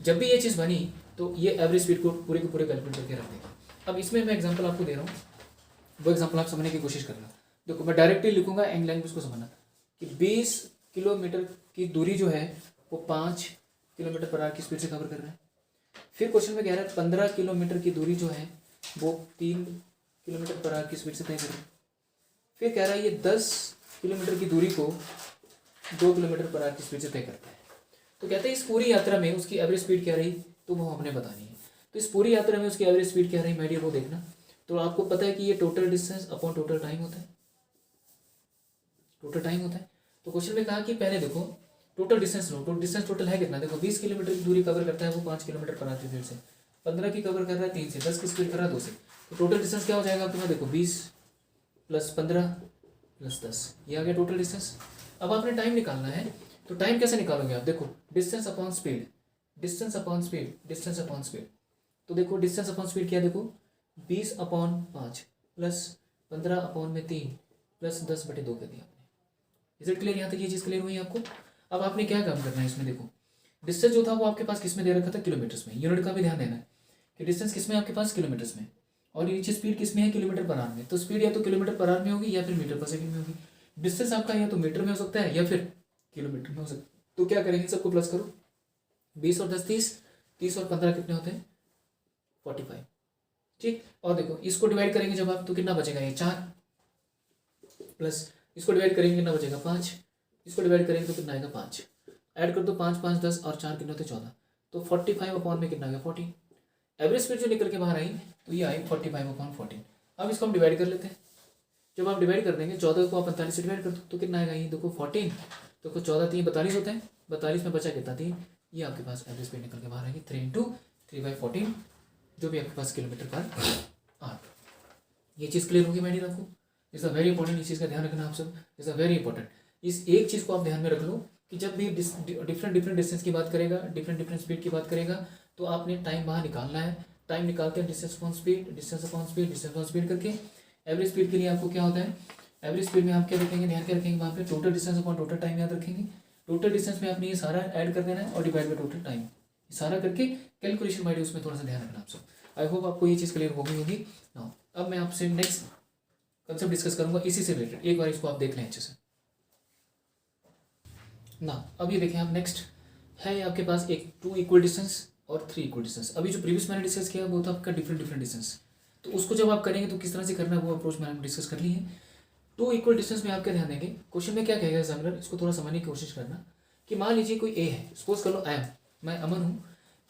जब भी ये चीज़ बनी तो ये एवरेज स्पीड को पूरे के पूरे कैलकुलेट करके रख देगा। अब इसमें मैं एग्जांपल आपको दे रहा हूँ, वो एग्जांपल आप समझने की कोशिश करना। देखो मैं डायरेक्टली लिखूंगा, एंग लैंग्वेज को समझना कि 20 किलोमीटर की दूरी जो है वो 5 किलोमीटर पर आवर की स्पीड से कवर कर रहा है। फिर क्वेश्चन में कह रहा है 15 किलोमीटर की दूरी जो है वो 3 किलोमीटर पर आवर की स्पीड से तय कर रहा है। फिर कह रहा है ये 10 किलोमीटर की दूरी को 2 किलोमीटर पर आवर की स्पीड से तय करता है। तो कहते हैं इस पूरी यात्रा में उसकी एवरेज स्पीड क्या रही, तो वो हमने बतानी है। तो इस पूरी यात्रा में उसकी एवरेज स्पीड क्या रही माय डियर, वो देखना। तो आपको पता है कि ये total distance upon total time होता है, टोटल टाइम होता है। तो क्वेश्चन में कहा कि पहले देखो टोटल डिस्टेंस लो, तो डिस्टेंस टोटल है कितना, देखो 20 किलोमीटर की दूरी कवर करता है वो 5 किलोमीटर पर आवर की स्पीड से, 15 की कवर कर रहा है 3 से, 10 की स्पीड कर रहा है 2 से। तो टोटल डिस्टेंस क्या हो जाएगा आपके पास, देखो 20 प्लस 15 प्लस 10, ये आ गया टोटल डिस्टेंस। अब आपने टाइम निकालना है, तो टाइम कैसे निकालोगे आप, देखो distance upon speed, distance upon speed, distance upon speed. तो देखो डिस्टेंस अपॉन स्पीड क्या, देखो 20 अपॉन 5 प्लस 15 अपॉन में 3 प्लस 10/2 कर दिया आपने। इज इट क्लियर, यहाँ तक ये चीज़ क्लियर हुई आपको। अब आपने क्या काम करना है इसमें, देखो डिस्टेंस जो था वो आपके पास किस में दे रखा था, किलोमीटर्स में। यूनिट का भी ध्यान देना है कि डिस्टेंस किस में आपके पास, किलोमीटर्स में, और नीचे स्पीड किस में है, किलोमीटर पर आवर में। तो स्पीड या तो किलोमीटर पर आवर में होगी या फिर मीटर पर सेकंड में होगी। डिस्टेंस आपका या तो मीटर में हो सकता है या फिर किलोमीटर में हो सकता है। तो क्या करेंगे, सबको प्लस करो, 20 और 10 30, 30 और 15 कितने होते हैं 45, ठीक। और देखो इसको डिवाइड करेंगे जब आप, तो कितना बचेगा, ये 4 प्लस इसको डिवाइड करेंगे कितना बचेगा 5, इसको डिवाइड करेंगे तो कितना आएगा 5, ऐड कर दो 5 5 10 और 4 कितने होते 14, तो 45 अपॉन में कितना आ गया 14। एवरेज स्पीड जो निकल के बाहर आई तो ये आई 45 अपॉन 14। अब इसको हम डिवाइड कर लेते हैं, जब आप डिवाइड कर देंगे 14 को आप 45 से डिवाइड कर दो तो कितना आएगा, ये देखो 14, तो 14 3 42 होते हैं, 42 में बचा कितना 3, ये आपके पास एवरेज स्पीड निकल के बाहर आएगी 3 × 3/14, जो भी आपके पास किलोमीटर पर आवर। ये चीज़ क्लियर होगी मैंने आपको, इज़ अ वेरी इंपॉर्टेंट, इस चीज़ का ध्यान रखना आप सब, इज़ अ वेरी इंपॉर्टेंट। इस एक चीज़ को आप ध्यान में रख लो कि जब भी डिफरेंट डिस्टेंस की बात करेगा, डिफरेंट स्पीड की बात करेगा, तो आपने टाइम वहाँ निकालना है। टाइम निकालते हैं distance upon speed, distance upon speed, distance upon speed करके। एवरेज स्पीड के लिए आपको क्या होता है, एवरेज स्पीड में आप क्या रखेंगे, ध्यान क्या रखेंगे, वहाँ पे total distance upon total time याद रखेंगे। टोटल डिस्टेंस में आपने ये सारा ऐड कर देना है और डिवाइड बाय टोटल टाइम, सारा करके कैलकुलेशन माइंड उसमें थोड़ा सा ध्यान रखना आप सब। आई होप आपको ये चीज़ क्लियर हो गई होगी। नाउ अब मैं आपसे नेक्स्ट कंसेप्ट डिस्कस करूंगा इसी से रिलेटेड, एक बार इसको आप देख लें अच्छे से ना। अब ये देखें आप, नेक्स्ट है आपके पास एक 2 इक्वल डिस्टेंस और 3 इक्वल डिस्टेंस। अभी जो प्रीवियस मैंने डिस्कस किया वो था आपका डिफरेंट डिस्टेंस, तो उसको जब आप करेंगे तो किस तरह से करना है वो अप्रोच मैंने डिस्कस कर ली है। 2 इक्वल डिस्टेंस में आप क्या ध्यान देंगे, क्वेश्चन में क्या कहेगा एग्जामिनर, इसको थोड़ा समझने की कोशिश करना कि मान लीजिए कोई ए है, सपोज कर लो आई एम, मैं अमन हूँ,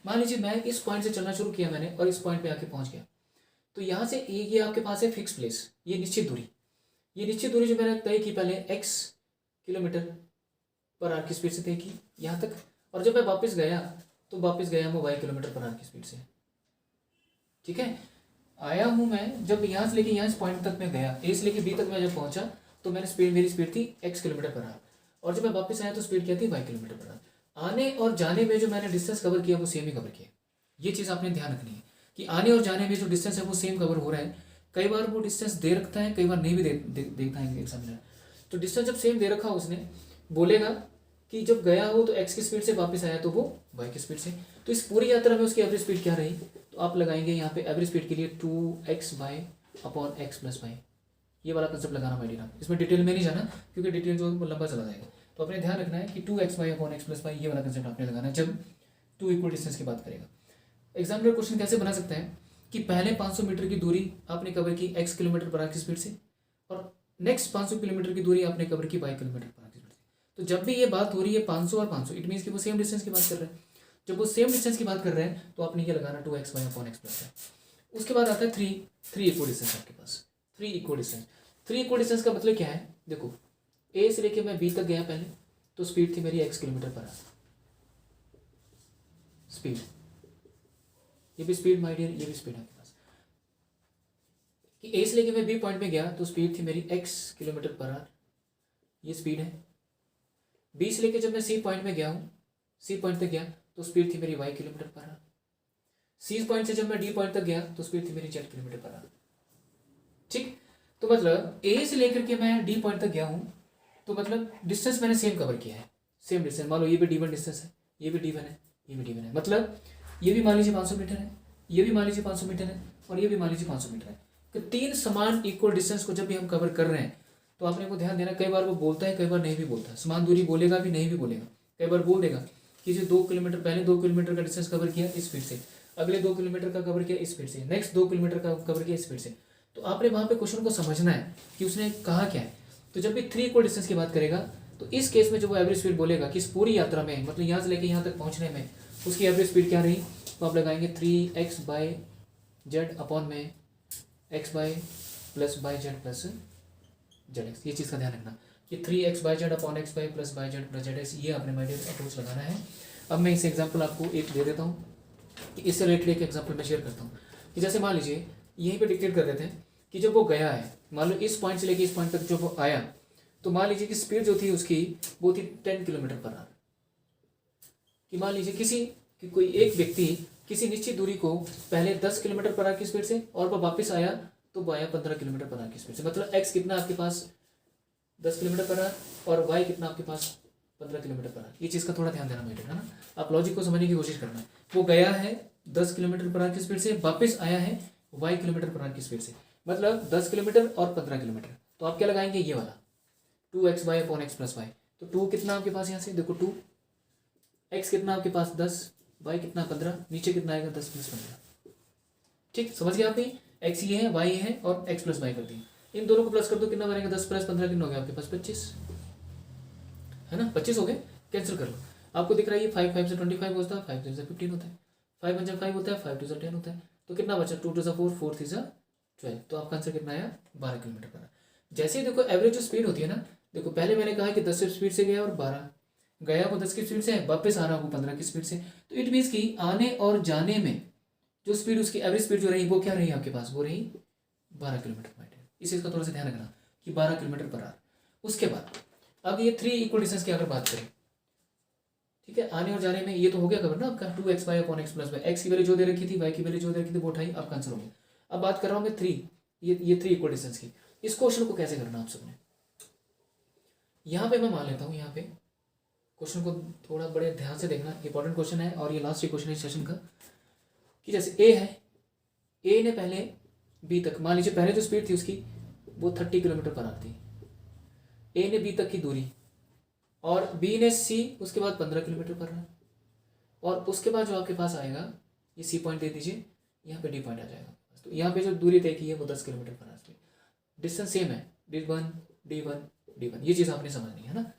मान लीजिए मैं इस पॉइंट से चलना शुरू किया मैंने और इस पॉइंट पे आके पहुंच गया। तो यहाँ से ये आपके पास है फिक्स प्लेस, ये निश्चित दूरी, ये निश्चित दूरी जो मैंने तय की पहले x किलोमीटर पर आवर की स्पीड से तय की यहाँ तक, और जब मैं वापस गया तो वापस गया मैं y किलोमीटर पर आवर की स्पीड से, ठीक है। आया हूँ मैं, जब यहाँ से लेके यहाँ इस पॉइंट तक मैं गया, ए से लेके बी तक मैं जब पहुँचा तो मैंने स्पीड, मेरी स्पीड थी x किलोमीटर पर आवर, और जब मैं वापस आया तो स्पीड क्या थी y किलोमीटर पर आवर। आने और जाने में जो मैंने डिस्टेंस कवर किया वो सेम ही कवर किया। ये चीज़ आपने ध्यान रखनी है कि आने और जाने में जो डिस्टेंस है वो सेम कवर हो रहा है। कई बार वो डिस्टेंस दे रखता है, कई बार नहीं भी देखता है एग्जामिनर। तो डिस्टेंस जब सेम दे रखा हो उसने, बोलेगा कि जब गया हो तो x की स्पीड से, वापस आया तो वो y की स्पीड से। तो इस पूरी यात्रा में उसकी एवरेज स्पीड क्या रही, तो आप लगाएंगे यहाँ पे एवरेज स्पीड के लिए 2xy upon x plus y, ये वाला कंसेप्ट लगाना माइडियर आप। इसमें डिटेल में नहीं जाना क्योंकि डिटेल जो लंबा चला जाएगा, तो अपने ध्यान रखना है कि 2xy upon x plus y, ये वाला कंसेप्ट आपने लगाना है जब 2 इक्वल डिस्टेंस की बात करेगा। एग्जामिनर क्वेश्चन कैसे बना सकता है कि पहले 500 मीटर की दूरी आपने कवर की x किलोमीटर पर आवर की स्पीड से, और नेक्स्ट 500 किलोमीटर की दूरी आपने कवर की y किलोमीटर पर आवर की स्पीड से। तो जब भी ये बात हो रही है 500 और 500, इट मीन्स कि वो सेम डिस्टेंस की बात कर रहे हैं। जब वो सेम डिस्टेंस की बात कर रहे हैं तो आपने ये लगाना 2xy upon x plus y। उसके बाद आता है 3 इक्वल डिस्टेंस आपके पास, 3 इक्वल डिस्टेंस। 3 इक्वल डिस्टेंस का मतलब क्या है, देखो ए से लेके मैं बी तक गया पहले, तो स्पीड थी मेरी x किलोमीटर पर आवर स्पीड, ये भी स्पीड माय डियर, ये भी स्पीड आपके पास। कि ए से लेके मैं बी पॉइंट में गया तो स्पीड थी मेरी x किलोमीटर पर आवर, ये स्पीड है। बी से लेके जब मैं सी पॉइंट में गया हूँ, सी पॉइंट तक गया तो स्पीड थी मेरी y किलोमीटर पर आवर। सी पॉइंट से जब मैं डी पॉइंट तक गया तो स्पीड थी मेरी z किलोमीटर पर आवर। ठीक, तो मतलब ए से लेकर के मैं डी पॉइंट तक गया हूँ, तो मतलब डिस्टेंस मैंने सेम कवर किया है, सेम डिस्टेंस। मान लो ये भी d1 डिस्टेंस है, ये भी d1 है, ये भी d1 है, मतलब ये भी मान लीजिए 500 मीटर है, ये भी मान लीजिए 500 मीटर है, और ये भी मान लीजिए 500 मीटर है। तो तीन समान इक्वल डिस्टेंस को जब भी हम कवर कर रहे हैं तो आपने को ध्यान देना, कई बार वो बोलता है, कई बार नहीं भी बोलता, समान दूरी बोलेगा भी, नहीं भी बोलेगा। कई बार बोल देगा कि जो 2 किलोमीटर, पहले 2 किलोमीटर का डिस्टेंस कवर किया इस स्पीड से, अगले 2 किलोमीटर का कवर किया इस स्पीड से, नेक्स्ट 2 किलोमीटर का कवर किया इस स्पीड से। तो आपने वहाँ पे क्वेश्चन को समझना है कि उसने कहा क्या है। तो जब भी 3 इक्वल डिस्टेंस की बात करेगा तो इस केस में जो वो एवरेज स्पीड बोलेगा कि इस पूरी यात्रा में, मतलब यहाँ से लेके यहाँ तक पहुँचने में उसकी एवरेज स्पीड क्या रही, तो आप लगाएंगे 3x/z अपॉन में x/+ z प्लस zx। ये चीज़ का ध्यान रखना कि 3x/z upon x/+ z zx, ये आपने माइडियर अप्रोच लगाना है। अब मैं इस एग्जाम्पल आपको एक दे देता हूँ कि इससे रिलेटेड एक एग्जाम्पल मैं शेयर करता हूँ कि जैसे मान लीजिए यहीं पे डिक्टेट कर देते हैं कि जब वो गया है, मान लो इस पॉइंट से लेके इस पॉइंट तक जब वो आया, तो मान लीजिए कि स्पीड जो थी उसकी वो थी 10 किलोमीटर पर आवर। कि मान लीजिए कि कोई एक व्यक्ति किसी निश्चित दूरी को पहले 10 किलोमीटर पर आवर की स्पीड से, और वो वापस आया तो वो आया 15 किलोमीटर पर आवर की स्पीड से। मतलब x कितना आपके पास 10 किलोमीटर पर आवर और y कितना आपके पास 15 किलोमीटर पर आवर। ये चीज़ का थोड़ा ध्यान देना बेटा, है ना। आप लॉजिक को समझने की कोशिश करना। वो गया है 10 किलोमीटर पर आवर की स्पीड से, वापस आया है y किलोमीटर पर आवर की स्पीड से, मतलब 10 किलोमीटर और 15 किलोमीटर। तो आप क्या लगाएंगे, ये वाला 2x/y upon x plus Y. तो 2 कितना आपके पास, यहाँ से देखो 2, x कितना आपके पास 10, y कितना 15, नीचे कितना आएगा 10 + 15। ठीक, समझ गए आपने। x ये है, y ये है, और x प्लस वाई कर दी। इन दोनों को प्लस कर दो, कितना बनेगा 10 + 15 कितना हो गया आपके पास 25, है ना। 25 हो गए, कैंसिल कर लो। आपको दिख रहा है ये 5 से 25 होता है, 5 2 से 15 होता है, 5 1 5 होता है, 5 2 से 10 होता है। तो कितना बचा, 2 2 से 4, 4 3 से 12। तो आपका आंसर कितना आया 12 किलोमीटर पर आवर। जैसे ही देखो एवरेज जो स्पीड होती है ना, देखो पहले मैंने कहा कि 10 की स्पीड से गया और 12 गया, वो 10 की स्पीड से, वापस आ रहा वो 15 की स्पीड से। तो इट मीन्स कि आने और जाने में जो स्पीड, उसकी एवरेज स्पीड जो रही वो क्या रही आपके पास, वो रही 12 किलोमीटर पर आवर। इस चीज़ का थोड़ा सा ध्यान रखना कि 12 किलोमीटर पर आवर। उसके बाद अब ये 3 इक्वल डिस्टेंस की अगर बात करें, ठीक है, आने और जाने में ये तो हो गया कवर ना आपका 2x/y upon x plus Y. X की वैल्यू जो दे रखी थी, y की वैल्यू जो दे रखी थी, वो उठाई, आपका आंसर हो गया। अब बात कर रहा हूँ मैं 3, ये 3 इक्वल डिस्टेंस की। इस क्वेश्चन को कैसे करना आप सबने, यहाँ पे मैं मान लेता हूँ, यहाँ पे क्वेश्चन को थोड़ा बड़े ध्यान से देखना, इंपॉर्टेंट क्वेश्चन है और ये लास्ट क्वेश्चन है सेशन का। कि जैसे ए है, ए ने पहले बी तक, मान लीजिए पहले जो स्पीड थी उसकी वो 30 किलोमीटर पर आवर थी, ए ने बी तक की दूरी, और बी ने सी उसके बाद 15 किलोमीटर पर आवर, और उसके बाद जो आपके पास आएगा ये सी पॉइंट दे दीजिए, यहाँ पे डी पॉइंट आ जाएगा। तो यहाँ पे जो दूरी तय की है वो 10 किलोमीटर पर आवर। डिस्टेंस सेम है, d1 d1 d1, ये चीज़ आपने समझनी है ना।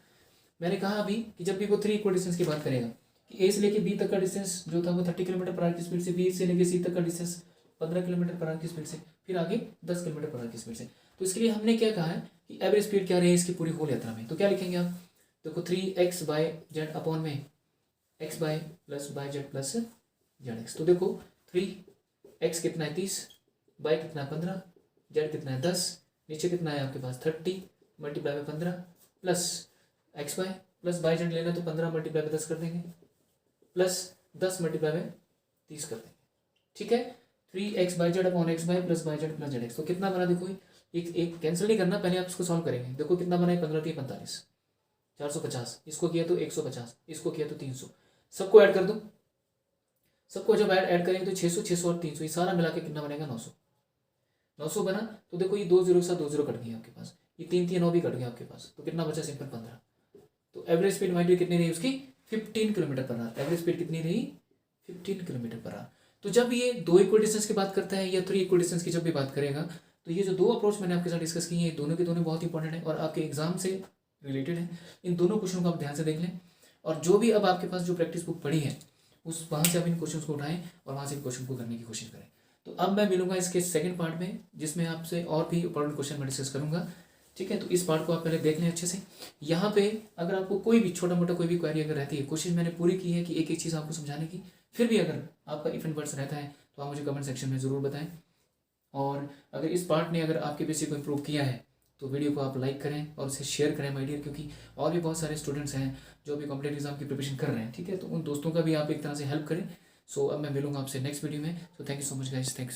मैंने कहा अभी कि जब भी वो 3 इक्वल डिस्टेंस की बात करेगा कि ए से लेके बी तक का डिस्टेंस जो था वो 30 किलोमीटर पर आवर की स्पीड से, बी से लेके सी तक का डिस्टेंस 15 किलोमीटर पर आवर की स्पीड से, फिर आगे 10 किलोमीटर पर आवर की स्पीड से। तो इसके लिए हमने क्या कहा है कि एवरेज स्पीड क्या रही इसकी पूरी होल यात्रा में। तो क्या लिखेंगे आप, देखो 3x/z अपॉन में x/+ z + zx। तो देखो 3x कितना है 30, y कितना है 15, z कितना है 10, नीचे कितना है आपके पास 30 × 15 plus x/y plus y z लेना तो 15 × 10 कर देंगे, प्लस 10 × 30 कर देंगे। ठीक है, 3x/z upon x/y plus y z plus zx। तो कितना बना, देखो एक कैंसिल नहीं करना, पहले आप इसको सॉल्व करेंगे। देखो कितना बना है, 15 × 45 450, इसको किया तो 150, इसको किया तो 300, सबको ऐड कर दो। सबको जब ऐड करेंगे तो 600 600 और 300, ये सारा मिला के कितना बनेगा 900। 900 बना तो देखो ये 2 0 के साथ 2 0 कट गई आपके पास, ये 3 3 9 भी कट गया आपके पास, तो कितना बचा सिंपल 15। तो एवरेज स्पीड माइंड कितनी रही उसकी 15 किलोमीटर पर आवर। एवरेज स्पीड कितनी रही 15 किलोमीटर पर आवर। तो जब ये 2 इक्वल डिस्टेंस की बात करता है या 3 इक्वल डिस्टेंस की जब भी बात करेगा, तो ये जो 2 अप्रोच मैंने आपके साथ डिस्कस की है, दोनों के दोनों बहुत इंपॉर्टेंट है और आपके एग्जाम से रिलेटेड है। इन दोनों क्वेश्चन को आप ध्यान से देख लें, और जो भी अब आपके पास जो प्रैक्टिस बुक पड़ी है उस वहाँ से आप इन क्वेश्चन को उठाएं और वहाँ से इन क्वेश्चन को करने की कोशिश करें। तो अब मैं मिलूंगा इसके सेकंड पार्ट में, जिसमें आपसे और भी इंपॉर्टेंट क्वेश्चन मैं डिस्कस करूंगा। ठीक है, तो इस पार्ट को आप पहले देख लें अच्छे से। यहाँ पे अगर आपको कोई भी छोटा मोटा कोई भी क्वेरी अगर रहती है, कोशिश मैंने पूरी की है कि एक एक चीज़ आपको समझाने की, फिर भी अगर आपका इफ एंड बट्स रहता है तो आप मुझे कमेंट सेक्शन में ज़रूर बताएं। और अगर इस पार्ट ने अगर आपके बेसिक को इम्प्रूव किया है तो वीडियो को आप लाइक करें और उसे शेयर करें माय डियर, क्योंकि और भी बहुत सारे स्टूडेंट्स हैं जो अभी कॉम्पिटेटिव एग्जाम की प्रिपरेशन कर रहे हैं, ठीक है। तो उन दोस्तों का भी आप एक तरह से हेल्प करें। सो अब मैं मिलूंगा आपसे नेक्स्ट वीडियो में। So thank you so much guys, thanks.